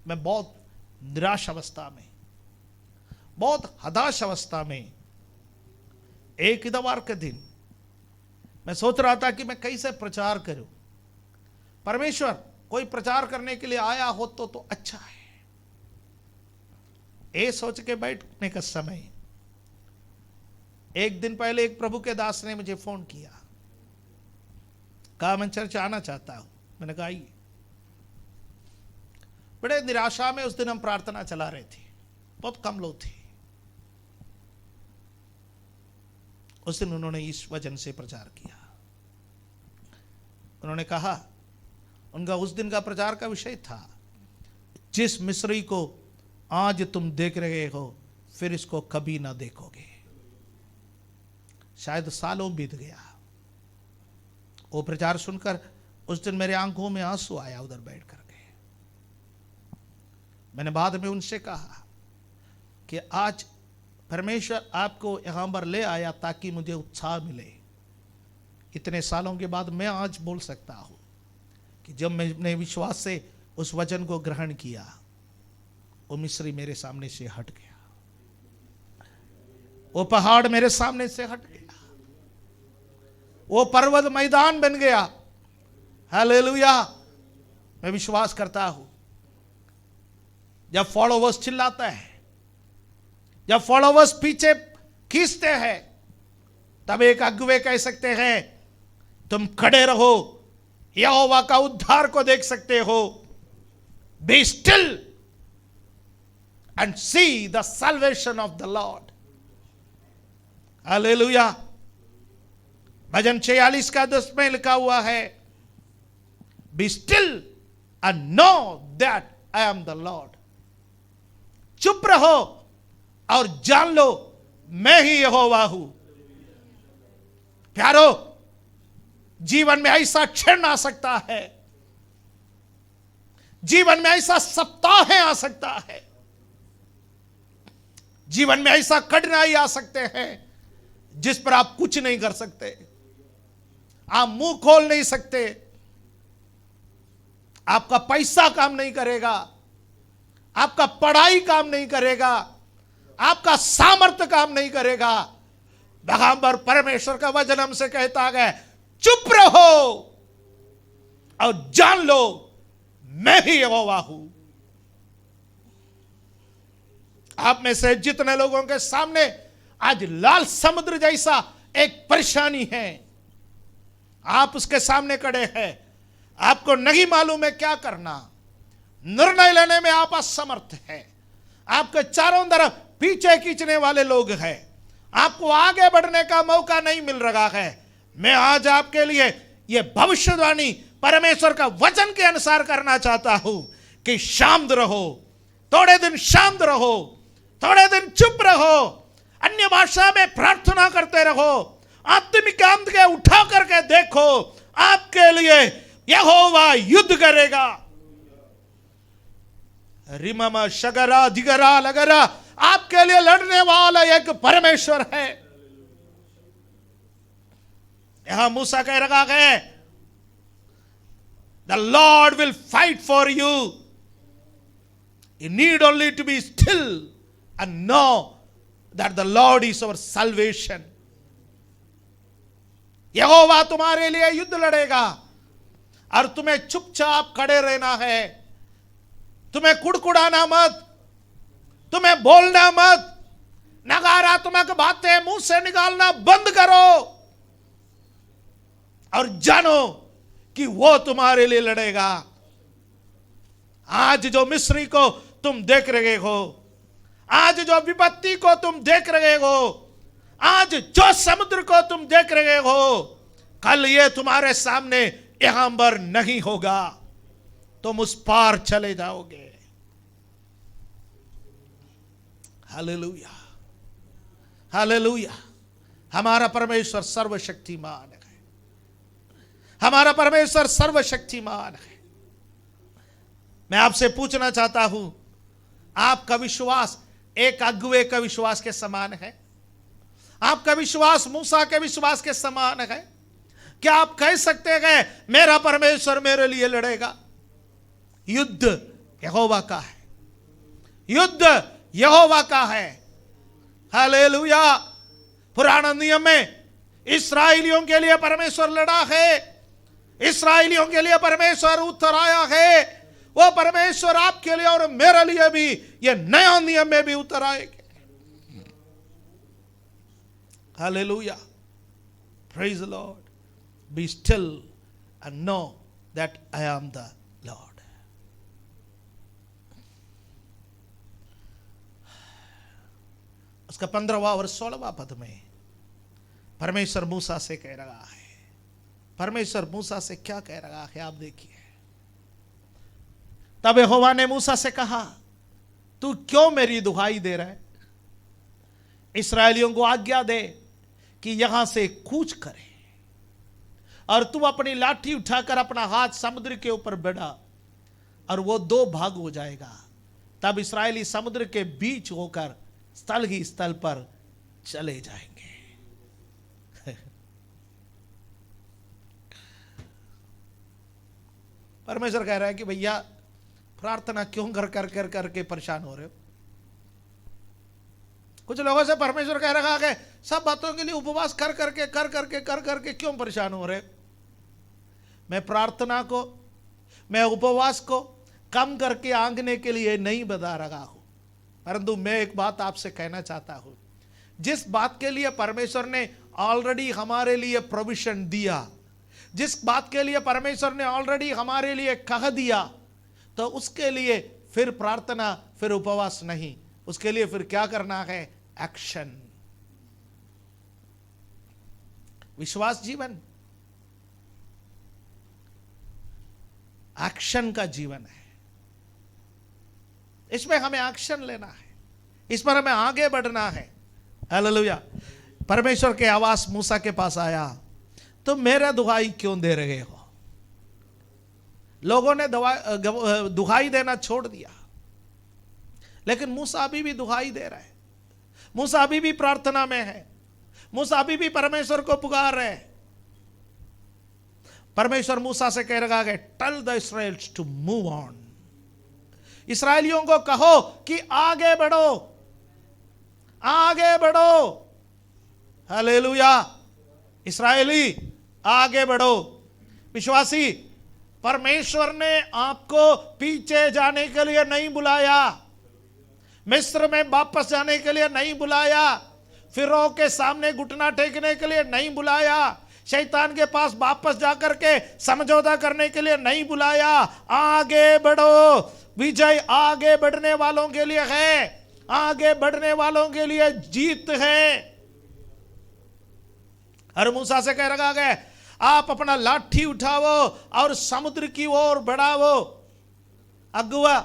मैं बहुत निराश अवस्था में, बहुत हताश अवस्था में, एक इतवार के दिन मैं सोच रहा था कि मैं कैसे प्रचार करूं। परमेश्वर कोई प्रचार करने के लिए आया हो तो अच्छा है। ये सोच के बैठने का समय, एक दिन पहले एक प्रभु के दास ने मुझे फोन किया, कहा मैं चर्च आना चाहता हूं। मैंने कहा आइए। बड़े निराशा में उस दिन हम प्रार्थना चला रहे थे, बहुत कम लोग थे। उस दिन उन्होंने इस वचन से प्रचार किया। उन्होंने कहा, उनका उस दिन का प्रचार का विषय था, जिस मिस्री को आज तुम देख रहे हो फिर इसको कभी ना देखोगे। शायद सालों बीत गया। वो प्रचार सुनकर उस दिन मेरे आंखों में आंसू आया उधर बैठ करके। मैंने बाद में उनसे कहा कि आज परमेश्वर आपको यहां पर ले आया ताकि मुझे उत्साह मिले। इतने सालों के बाद मैं आज बोल सकता हूं कि जब मैंने विश्वास से उस वचन को ग्रहण किया, वो मिस्री मेरे सामने से हट गया, वो पहाड़ मेरे सामने से हट गया, वो पर्वत मैदान बन गया। हालेलुया। मैं विश्वास करता हूं, जब फॉलोवर्स चिल्लाते हैं, जब फॉलोवर्स पीछे खींचते हैं, तब एक अगुवे कह सकते हैं तुम खड़े रहो, यहोवा का उद्धार को देख सकते हो। Be still and see the salvation of the Lord. Hallelujah. भजन 46 का 10 में लिखा हुआ है, be still and know that I am the Lord. चुप रहो और जान लो मैं ही यहोवा हूं। प्यारो, जीवन में ऐसा क्षण आ सकता है, जीवन में ऐसा सप्ताह आ सकता है, जीवन में ऐसा कठिनाई आ सकते हैं जिस पर आप कुछ नहीं कर सकते, आप मुंह खोल नहीं सकते, आपका पैसा काम नहीं करेगा, आपका पढ़ाई काम नहीं करेगा, आपका सामर्थ्य काम नहीं करेगा। वहां पर परमेश्वर का वचन हमसे कहता है, चुप रहो और जान लो मैं ही यहोवा हूं। आप में से जितने लोगों के सामने आज लाल समुद्र जैसा एक परेशानी है, आप उसके सामने खड़े हैं, आपको नहीं मालूम है क्या करना, निर्णय लेने में आप असमर्थ हैं, आपके चारों तरफ पीछे खींचने वाले लोग हैं, आपको आगे बढ़ने का मौका नहीं मिल रहा है। मैं आज आपके लिए यह भविष्यवाणी परमेश्वर का वचन के अनुसार करना चाहता हूं कि शांत रहो, थोड़े दिन शांत रहो, थोड़े दिन चुप रहो, अन्य भाषा में प्रार्थना करते रहो, आत्मिक आंत के उठा करके देखो, आपके लिए यहोवा युद्ध करेगा। रिममा शगरा दिगरा लगरा, आपके लिए लड़ने वाला एक परमेश्वर है। यहां मूसा कह रहा है, The Lord will fight for you. You need only to be still and know that the Lord is our salvation. यहोवा तुम्हारे लिए युद्ध लड़ेगा और तुम्हें चुपचाप खड़े रहना है. तुम्हें कुड़कुड़ाना मत, तुम्हें बोलना मत, नकारात्मक बातें मुंह से निकालना बंद करो और जानो कि वो तुम्हारे लिए लड़ेगा. आज जो मिस्री को तुम देख रहे हो, आज जो विपत्ति को तुम देख रहे हो, आज जो समुद्र को तुम देख रहे हो, कल ये तुम्हारे सामने यहां पर नहीं होगा. तुम उस पार चले जाओगे. Hallelujah, hallelujah. हमारा परमेश्वर सर्वशक्तिमान है. हमारा परमेश्वर सर्वशक्तिमान है. मैं आपसे पूछना चाहता हूं, आपका विश्वास एक अगुवे का विश्वास के समान है? आपका विश्वास मूसा के विश्वास के समान है? क्या आप कह सकते हैं मेरा परमेश्वर मेरे लिए लड़ेगा? युद्ध यहोवा का है. युद्ध यहोवा का है. हालेलुया. पुराना नियम में इस्राएलियों के लिए परमेश्वर लड़ा है. इस्राएलियों के लिए परमेश्वर उत्तर आया है. वो परमेश्वर आपके लिए और मेरे लिए भी ये नया नियम में भी उत्तर आएगा. Hallelujah. Praise the Lord. Be still and know that I am the Lord. उसका 15वां और 16वां पद में परमेश्वर मूसा से कह रहा है. परमेश्वर मूसा से क्या कह रहा है आप देखिए. तब यहोवा ने मूसा से कहा, तू क्यों मेरी दुहाई दे रहा है? इस्राएलियों को आज्ञा दे कि यहां से कूच करे और तू अपनी लाठी उठाकर अपना हाथ समुद्र के ऊपर बढ़ा और वो 2 भाग हो जाएगा. तब इस्राएली समुद्र के बीच होकर स्थल ही स्थल पर चले जाएंगे. परमेश्वर कह रहा है कि भैया प्रार्थना क्यों कर करके परेशान हो रहे हो? कुछ लोगों से परमेश्वर कह रहा है सब बातों के लिए उपवास कर करके क्यों परेशान हो रहे? मैं प्रार्थना को, मैं उपवास को कम करके आंकने के लिए नहीं बता रहा हूं, परंतु मैं एक बात आपसे कहना चाहता हूं. जिस बात के लिए परमेश्वर ने ऑलरेडी हमारे लिए प्रोविजन दिया, जिस बात के लिए परमेश्वर ने ऑलरेडी हमारे लिए कह दिया, तो उसके लिए फिर प्रार्थना, फिर उपवास नहीं. उसके लिए फिर क्या करना है? एक्शन. विश्वास जीवन एक्शन का जीवन है. इसमें हमें एक्शन लेना है, इस पर हमें आगे बढ़ना है. हालेलुया. परमेश्वर के आवाज मूसा के पास आया, तुम मेरा दुहाई क्यों दे रहे हो? लोगों ने दुहाई देना छोड़ दिया, लेकिन मूसा अभी भी दुहाई दे रहा है. मूसा अभी भी प्रार्थना में है. मूसा अभी भी परमेश्वर को पुकार रहे हैं. परमेश्वर मूसा से कह रहा है, tell the Israelites to move on. इस्राएलियों को कहो कि आगे बढ़ो, आगे बढ़ो. हालेलुया. इस्राएली आगे बढ़ो. विश्वासी, परमेश्वर ने आपको पीछे जाने के लिए नहीं बुलाया, मिस्र में वापस जाने के लिए नहीं बुलाया, फिरौन के सामने घुटना टेकने के लिए नहीं बुलाया, शैतान के पास वापस जाकर के समझौता करने के लिए नहीं बुलाया. आगे बढ़ो. विजय आगे बढ़ने वालों के लिए है, आगे बढ़ने वालों के लिए जीत है. और मूसा से कह रहा है, आप अपना लाठी उठाओ और समुद्र की ओर बढ़ाओ. अगुआ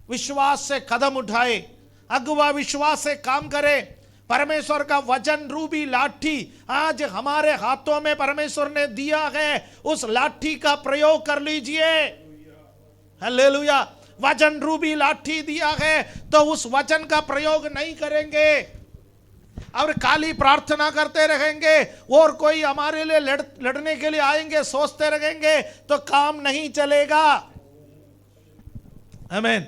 विश्वास से कदम उठाए, अगुआ विश्वास से काम करे. परमेश्वर का वचन रूपी लाठी आज हमारे हाथों में परमेश्वर ने दिया है, उस लाठी का प्रयोग कर लीजिए. हालेलुया. वचन रूपी लाठी दिया है तो उस वचन का प्रयोग नहीं करेंगे, और खाली प्रार्थना करते रहेंगे और कोई हमारे लिए लड़ने के लिए आएंगे सोचते रहेंगे तो काम नहीं चलेगा। आमीन,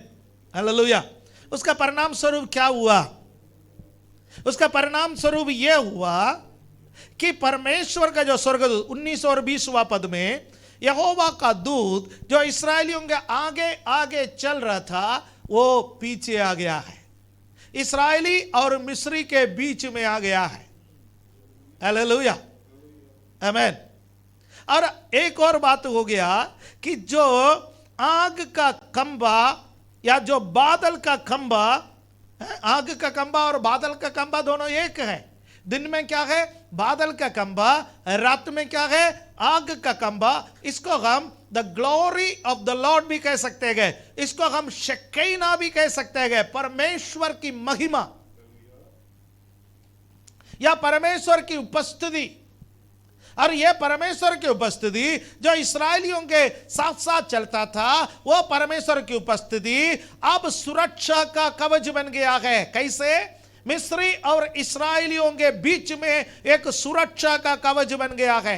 हालेलुया। उसका परिणाम स्वरूप क्या हुआ? उसका परिणाम स्वरूप यह हुआ कि परमेश्वर का जो स्वर्गदूत 19 और 20वां पद में यहोवा का दूत जो इस्राएलियों के आगे आगे चल रहा था वो पीछे आ गया है, इस्राएली और मिस्री के बीच में आ गया है। हालेलुया, आमीन। और एक और बात हो गया कि जो आग का खंबा या जो बादल का खंबा, आग का खंबा और बादल का खंबा दोनों एक है। दिन में क्या है? बादल का खंबा, रात में क्या है? आग का खंबा। इसको हम the glory of the Lord भी कह सकते हैं, इसको हम शकीना भी कह सकते हैं, परमेश्वर की महिमा या परमेश्वर की उपस्थिति। और यह परमेश्वर की उपस्थिति जो इस्राएलियों के साथ साथ चलता था, वो परमेश्वर की उपस्थिति अब सुरक्षा का कवच बन गया है। कैसे? मिस्री और इस्राएलियों के बीच में एक सुरक्षा का कवच बन गया है।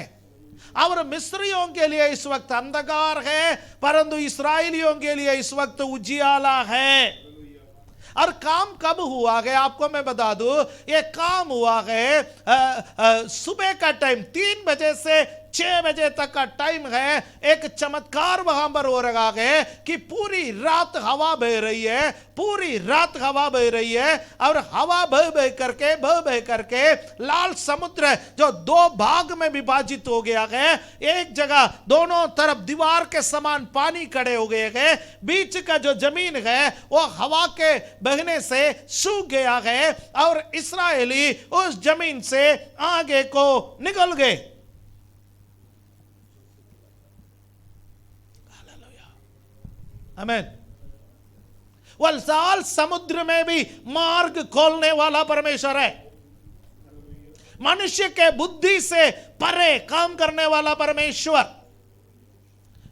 और मिस्रियों के लिए इस वक्त अंधकार है, परंतु इस्राएलियों के लिए इस वक्त उजियाला है। और काम कब हुआ है आपको मैं बता दूं, ये काम हुआ है सुबह का टाइम 3 बजे से 6 बजे तक का टाइम है। एक चमत्कार वहां पर हो रहा है कि पूरी रात हवा बह रही है, पूरी रात हवा बह रही है। और हवा बह बह करके लाल समुद्र जो 2 भाग में विभाजित हो गया है, एक जगह दोनों तरफ दीवार के समान पानी खड़े हो गए हैं, बीच का जो जमीन है वो हवा के बहने से सूख गया है और इस्राएली उस जमीन से आगे को निकल गए। आमीन। वह लाल समुद्र में भी मार्ग खोलने वाला परमेश्वर है, मनुष्य के बुद्धि से परे काम करने वाला परमेश्वर।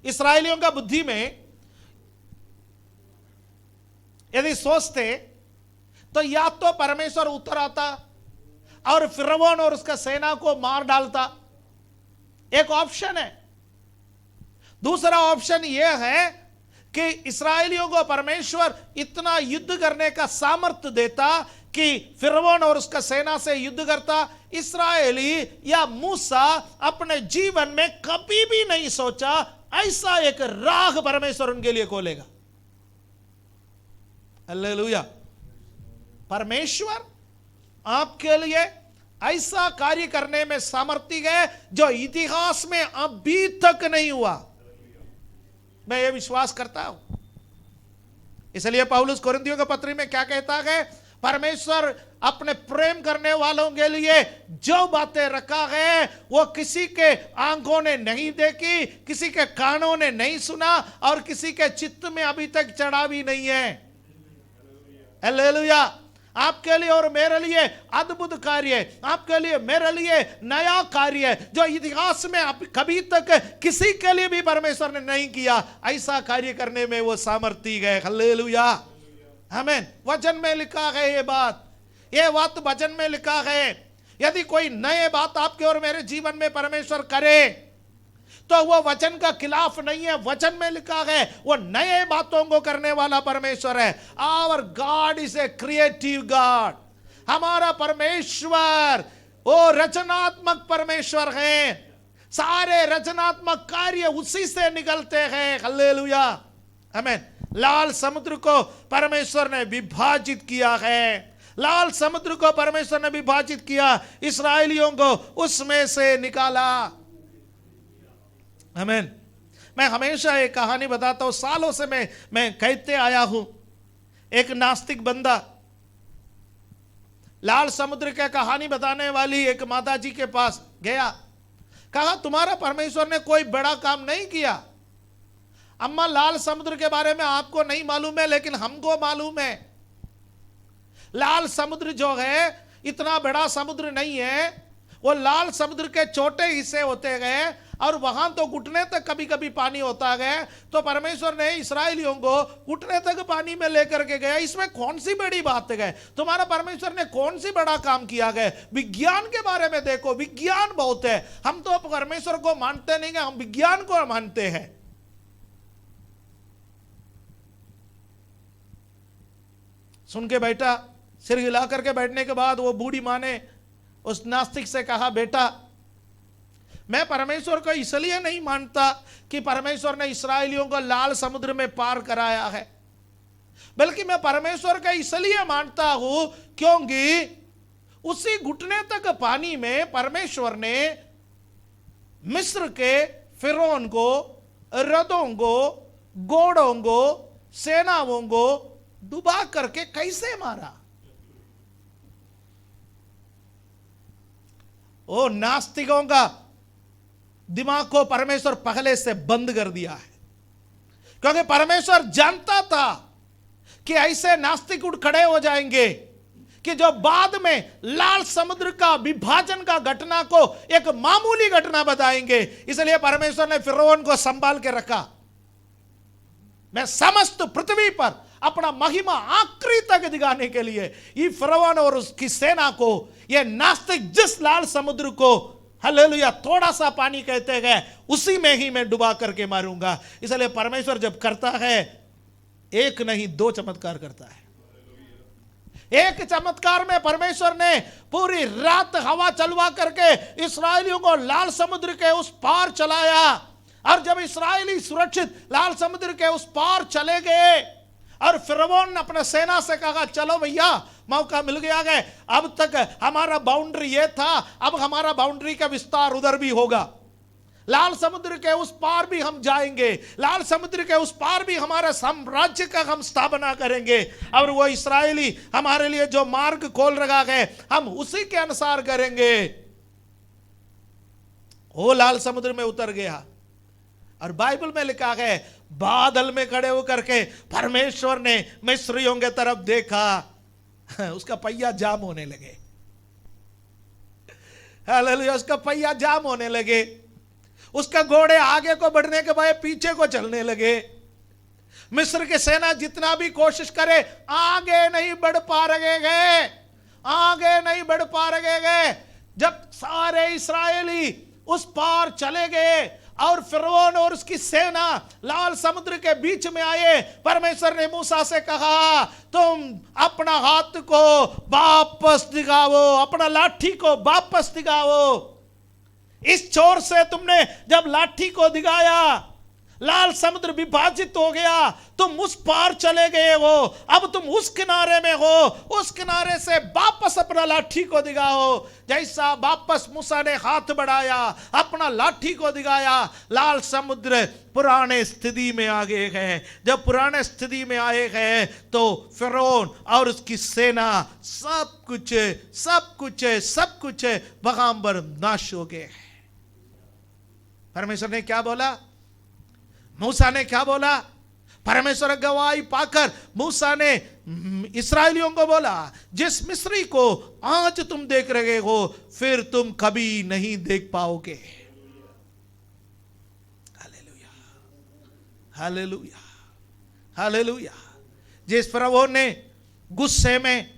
इस्राएलियों का बुद्धि में यदि सोचते तो या तो परमेश्वर उतर आता और फिरौन और उसका सेना को मार डालता, एक ऑप्शन है। दूसरा ऑप्शन यह है कि इस्राएलियों को परमेश्वर इतना युद्ध करने का सामर्थ्य देता कि फिरौन और उसका सेना से युद्ध करता। इस्राएली या मूसा अपने जीवन में कभी भी नहीं सोचा ऐसा एक राह परमेश्वर उनके लिए खोलेगा। हालेलुया। परमेश्वर आपके लिए ऐसा कार्य करने में सामर्थ्य है जो इतिहास में अभी तक नहीं हुआ, मैं ये विश्वास करता हूं। इसलिए पौलुस कोरिन्थियों के पत्री में क्या कहता है? परमेश्वर अपने प्रेम करने वालों के लिए जो बातें रखा है वो किसी के आंखों ने नहीं देखी, किसी के कानों ने नहीं सुना और किसी के चित्त में अभी तक चढ़ा भी नहीं है। हालेलुया। आपके लिए और मेरे लिए अद्भुत कार्य है, आपके लिए मेरे लिए नया कार्य है जो इतिहास में कभी तक किसी के लिए भी परमेश्वर ने नहीं किया। ऐसा कार्य करने में वो सामर्थ्य है। हालेलुया, आमीन। वचन में लिखा है ये बात वचन में लिखा है। यदि कोई नए बात आपके और मेरे जीवन में परमेश्वर करे तो वो वचन का खिलाफ नहीं है। वचन में लिखा है वो नए बातों को करने वाला परमेश्वर है। Our God is a creative God. हमारा परमेश्वर वो रचनात्मक परमेश्वर है। सारे रचनात्मक कार्य उसी से निकलते हैं। हालेलुया, आमीन। लाल समुद्र को परमेश्वर ने विभाजित किया है, लाल समुद्र को परमेश्वर ने विभाजित किया, इस्राएलियों को उसमें से निकाला। आमीन। मैं हमेशा एक कहानी बताता हूं, सालों से मैं कहते आया हूं। एक नास्तिक बंदा लाल समुद्र की कहानी बताने वाली एक माता जी के पास गया, कहा तुम्हारा परमेश्वर ने कोई बड़ा काम नहीं किया। अम्मा लाल समुद्र के बारे में आपको नहीं मालूम है लेकिन हमको मालूम है। लाल समुद्र जो है इतना बड़ा समुद्र नहीं है, वो लाल समुद्र के छोटे हिस्से होते गए और वहां तो घुटने तक कभी कभी पानी होता गया, तो परमेश्वर ने इस्राएलियों को घुटने तक पानी में लेकर के गया। इसमें कौन सी बड़ी बात है? तुम्हारा परमेश्वर ने कौन सी बड़ा काम किया गया? विज्ञान के बारे में देखो, विज्ञान बहुत है। हम तो परमेश्वर को मानते नहीं है, हम विज्ञान को मानते हैं। सुन के बैठा, सिर हिला करके बैठने के बाद वो बूढ़ी मां ने उस नास्तिक से कहा, बेटा मैं परमेश्वर को इसलिए नहीं मानता कि परमेश्वर ने इस्राएलियों को लाल समुद्र में पार कराया है, बल्कि मैं परमेश्वर का इसलिए मानता हूं क्योंकि उसी घुटने तक पानी में परमेश्वर ने मिस्र के फिरौन को, रथों को, घोड़ों को, सेनाओं को डुबा करके कैसे मारा। ओ नास्तिकों का दिमाग को परमेश्वर पहले से बंद कर दिया है, क्योंकि परमेश्वर जानता था कि ऐसे नास्तिक उठ खड़े हो जाएंगे कि जो बाद में लाल समुद्र का विभाजन का घटना को एक मामूली घटना बताएंगे। इसलिए परमेश्वर ने फिरौन को संभाल के रखा। मैं समस्त पृथ्वी पर अपना महिमा आखिरी तक दिखाने के लिए ये फिरौन और उसकी सेना को, ये नास्तिक जिस लाल समुद्र को हालेलुया थोड़ा सा पानी कहते गए, उसी में ही मैं डुबा करके मारूंगा। इसलिए परमेश्वर जब करता है, एक नहीं दो चमत्कार करता है। एक चमत्कार में परमेश्वर ने पूरी रात हवा चलवा करके इस्राएलियों को लाल समुद्र के उस पार चलाया, और जब इस्राएली सुरक्षित लाल समुद्र के उस पार चले गए और फिरौन ने अपने सेना से कहा, चलो भैया मौका मिल गया है, अब तक हमारा बाउंड्री ये था, अब हमारा बाउंड्री का विस्तार उधर भी होगा, लाल समुद्र के उस पार भी हम जाएंगे, लाल समुद्र के उस पार भी हमारा साम्राज्य का हम स्थापना करेंगे, और वो इस्राएली हमारे लिए जो मार्ग खोल रखा है हम उसी के अनुसार करेंगे। वो लाल समुद्र में उतर गया, और बाइबल में लिखा है बादल में खड़े होकर के परमेश्वर ने मिस्रियों के तरफ देखा, उसका पहिया जाम होने लगे। हालेलुया, उसका पहिया जाम होने लगे, उसका घोड़े आगे को बढ़ने के बाद पीछे को चलने लगे। मिस्र की सेना जितना भी कोशिश करे आगे नहीं बढ़ पा रहे गए, आगे नहीं बढ़ पा रहे गए। जब सारे इस्राएली उस पार चले गए और फिरौन और उसकी सेना लाल समुद्र के बीच में आए, परमेश्वर ने मूसा से कहा, तुम अपना हाथ को वापस दिखाओ, अपना लाठी को वापस दिखाओ। इस छोर से तुमने जब लाठी को दिखाया, लाल समुद्र विभाजित हो गया, तुम उस पार चले गए हो, अब तुम उस किनारे में हो, उस किनारे से वापस अपना लाठी को दिखाओ। जैसा वापस मूसा ने हाथ बढ़ाया, अपना लाठी को दिखाया, लाल समुद्र पुराने स्थिति में आ गए हैं। जब पुराने स्थिति में आए हैं तो फिरौन और उसकी सेना सब कुछ वहां पर नाश हो गए। परमेश्वर ने क्या बोला? मूसा ने क्या बोला? परमेश्वर गवाही पाकर मूसा ने इस्राएलियों को बोला, जिस मिस्री को आज तुम देख रहे हो फिर तुम कभी नहीं देख पाओगे। Hallelujah, hallelujah, hallelujah. जिस फिरौन ने गुस्से में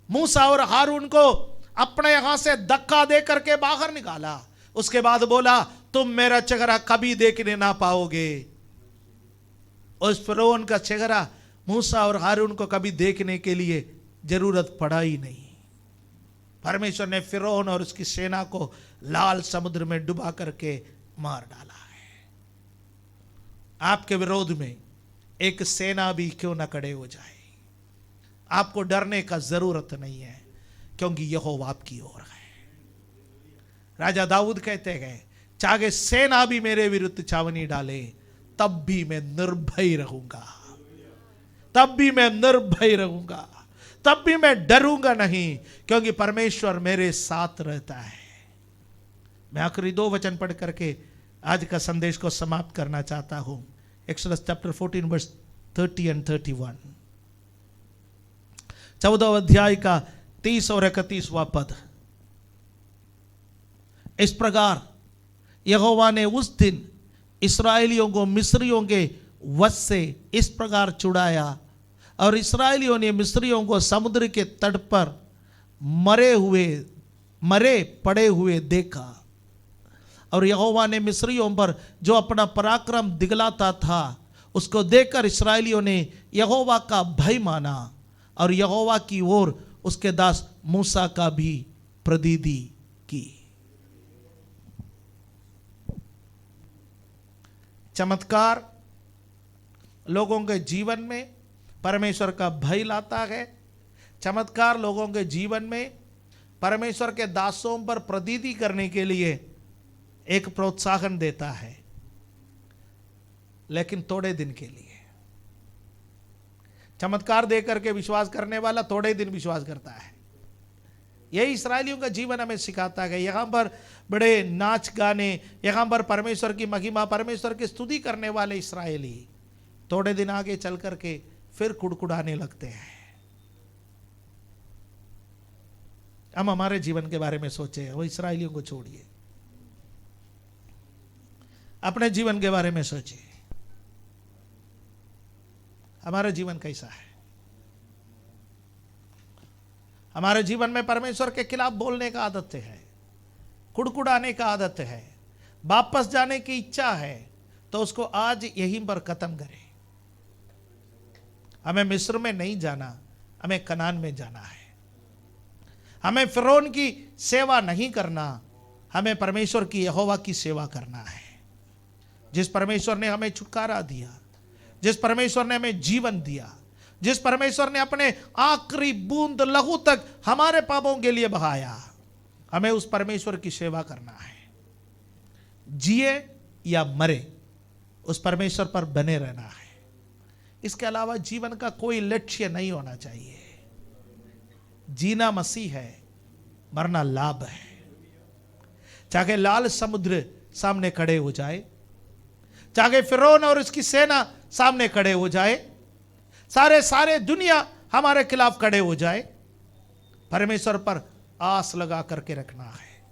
मूसा और हारून को अपने यहां से धक्का दे करके बाहर निकाला, उसके बाद बोला, तुम मेरा चेहरा कभी देखने ना पाओगे। उस फिरौन का चेहरा मूसा और हारून को कभी देखने के लिए जरूरत पड़ा ही नहीं। परमेश्वर ने फिरौन और उसकी सेना को लाल समुद्र में डुबा करके मार डाला है। आपके विरोध में एक सेना भी क्यों ना खड़े हो जाए, आपको डरने का जरूरत नहीं है, क्योंकि यहोवा आपकी ओर है। राजा दाऊद कहते हैं, चाहे सेना भी मेरे विरुद्ध छावनी डाले तब भी मैं निर्भय रहूंगा, तब भी मैं निर्भय रहूंगा, तब भी मैं डरूंगा नहीं, क्योंकि परमेश्वर मेरे साथ रहता है। मैं आखिरी 2 वचन पढ़ करके आज का संदेश को समाप्त करना चाहता हूं। एक्सोडस चैप्टर 14 वर्स 30 एंड 31, 14 अध्याय का 30 और 31वां पद। इस प्रकार यहोवा ने उस दिन इस्राएलियों को मिस्रियों के वश से इस प्रकार छुड़ाया और इस्राएलियों ने मिस्रियों को समुद्र के तट पर मरे पड़े हुए देखा। और यहोवा ने मिस्रियों पर जो अपना पराक्रम दिखलाता था उसको देखकर इस्राएलियों ने यहोवा का भय माना और यहोवा की ओर उसके दास मूसा का भी प्रतीति की। चमत्कार लोगों के जीवन में परमेश्वर का भय लाता है। चमत्कार लोगों के जीवन में परमेश्वर के दासों पर प्रतीति करने के लिए एक प्रोत्साहन देता है, लेकिन थोड़े दिन के लिए। चमत्कार देकर के विश्वास करने वाला थोड़े दिन विश्वास करता है। यही इस्राएलियों का जीवन हमें सिखाता है। यहाँ पर बड़े नाच गाने, यहाँ पर परमेश्वर की महिमा, परमेश्वर की स्तुति करने वाले इस्राएली थोड़े दिन आगे चल करके फिर कुड़कुड़ाने लगते हैं। हम हमारे जीवन के बारे में सोचे, वो इस्राएलियों को छोड़िए, अपने जीवन के बारे में सोचिए। हमारा जीवन कैसा है? हमारे जीवन में परमेश्वर के खिलाफ बोलने का आदत है, कुड़कुड़ाने का आदत है, वापस जाने की इच्छा है, तो उसको आज यहीं पर खत्म करें। हमें मिस्र में नहीं जाना, हमें कनान में जाना है। हमें फिरौन की सेवा नहीं करना, हमें परमेश्वर की, यहोवा की सेवा करना है। जिस परमेश्वर ने हमें छुटकारा दिया, जिस परमेश्वर ने हमें जीवन दिया, जिस परमेश्वर ने अपने आखिरी बूंद लहू तक हमारे पापों के लिए बहाया, हमें उस परमेश्वर की सेवा करना है। जिए या मरे, उस परमेश्वर पर बने रहना है। इसके अलावा जीवन का कोई लक्ष्य नहीं होना चाहिए। जीना मसीह है, मरना लाभ है। चाहे लाल समुद्र सामने खड़े हो जाए, चाहे फिरौन और उसकी सेना सामने खड़े हो जाए, सारे दुनिया हमारे खिलाफ खड़े हो जाए, परमेश्वर पर आस लगा करके रखना है।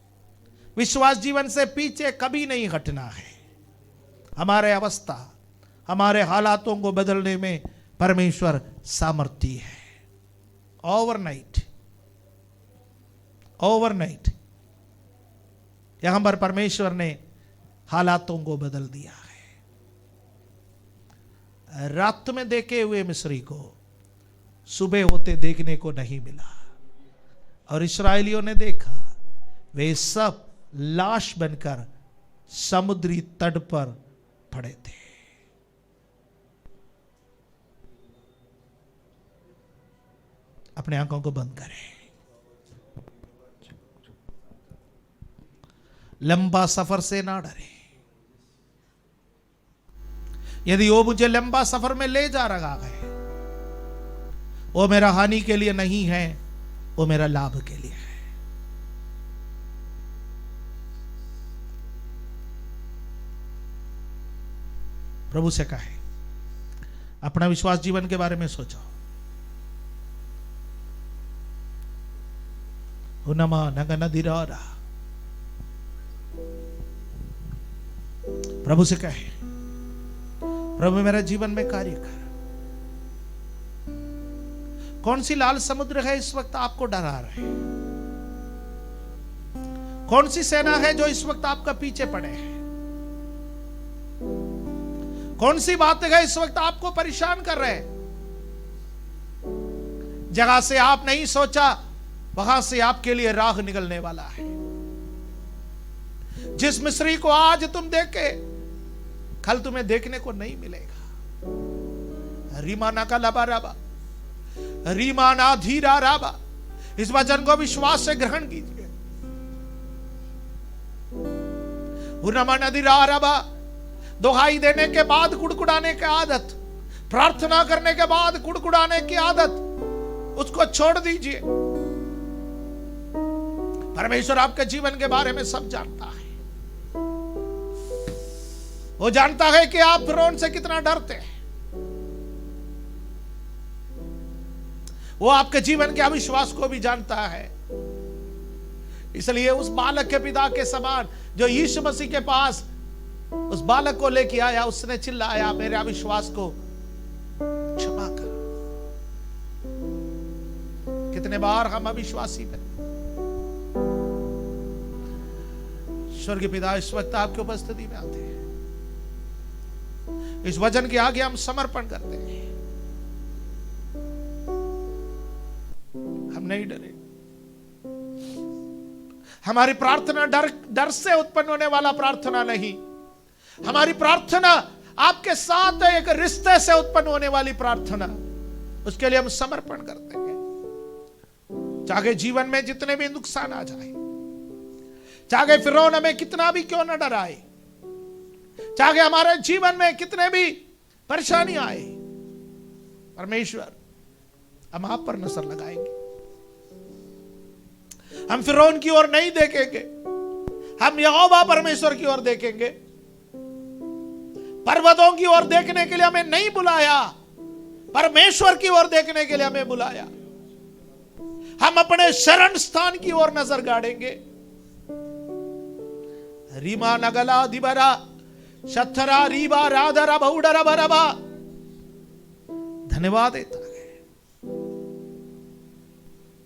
विश्वास जीवन से पीछे कभी नहीं हटना है। हमारे अवस्था, हमारे हालातों को बदलने में परमेश्वर सामर्थ्य है। ओवरनाइट यहां पर परमेश्वर ने हालातों को बदल दिया है। रात में देखे हुए मिस्री को सुबह होते देखने को नहीं मिला, और इस्राएलियों ने देखा, वे सब लाश बनकर समुद्री तट पर पड़े थे। अपने आंखों को बंद करें। लंबा सफर से ना डरे। यदि वो मुझे लंबा सफर में ले जा रहा है, वो मेरा हानि के लिए नहीं है, वो मेरा लाभ के लिए है। प्रभु से कहे, अपना विश्वास जीवन के बारे में सोचो। हुनमा नगा नदीरा, प्रभु से कहे, प्रभु मेरा जीवन में कार्य कर। कौन सी लाल समुद्र है इस वक्त आपको डरा रहे? कौन सी सेना है जो इस वक्त आपका पीछे पड़े है? कौन सी बातें है इस वक्त आपको परेशान कर रहे? जगह से आप नहीं सोचा, वहां से आपके लिए राह निकलने वाला है। जिस मिस्री को आज तुम देखे, कल तुम्हें देखने को नहीं मिलेगा। रीमाना का लबा रबा, रीमाना धीरा राबा। इस वचन को विश्वास से ग्रहण कीजिए। उन्नमा धीरा रबा। दुहाई देने के बाद कुड़कुड़ाने की आदत, प्रार्थना करने के बाद कुड़कुड़ाने की आदत, उसको छोड़ दीजिए। परमेश्वर आपके जीवन के बारे में सब जानता है। वो जानता है कि आप फिरौन से कितना डरते हैं। वो आपके जीवन के अविश्वास को भी जानता है। इसलिए उस बालक के पिता के समान जो यीशु मसीह के पास उस बालक को लेके आया, उसने चिल्लाया, मेरे अविश्वास को क्षमा कर। कितने बार हम अविश्वासी बने। स्वर्गीय पिता, इस वक्त आपकी उपस्थिति में आते हैं, इस वचन के आगे हम समर्पण करते हैं। हम नहीं डरे। हमारी प्रार्थना डर से उत्पन्न होने वाला प्रार्थना नहीं, हमारी प्रार्थना आपके साथ एक रिश्ते से उत्पन्न होने वाली प्रार्थना, उसके लिए हम समर्पण करते हैं। चाहे जीवन में जितने भी नुकसान आ जाए, चाहे फिरौन हमें कितना भी क्यों न डराए, चाहे हमारे जीवन में कितने भी परेशानी आए, परमेश्वर हम आप पर नजर लगाएंगे। हम फिरौन की ओर नहीं देखेंगे, हम यहोवा परमेश्वर की ओर देखेंगे। पर्वतों की ओर देखने के लिए हमें नहीं बुलाया, परमेश्वर की ओर देखने के लिए हमें बुलाया। हम अपने शरण स्थान की ओर नजर गाड़ेंगे। रीमा नगला दिबरा शथरा रीबा राधरा बहुडरा बरबा। धन्यवाद देता है।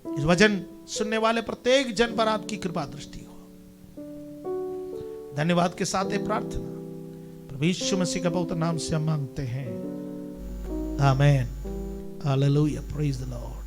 इस वचन सुनने वाले प्रत्येक जन पर आपकी कृपा दृष्टि हो। धन्यवाद के साथ ये प्रार्थना प्रभु यीशु मसीह के पवित्र नाम से हम मांगते हैं, आमीन। Hallelujah, praise the Lord.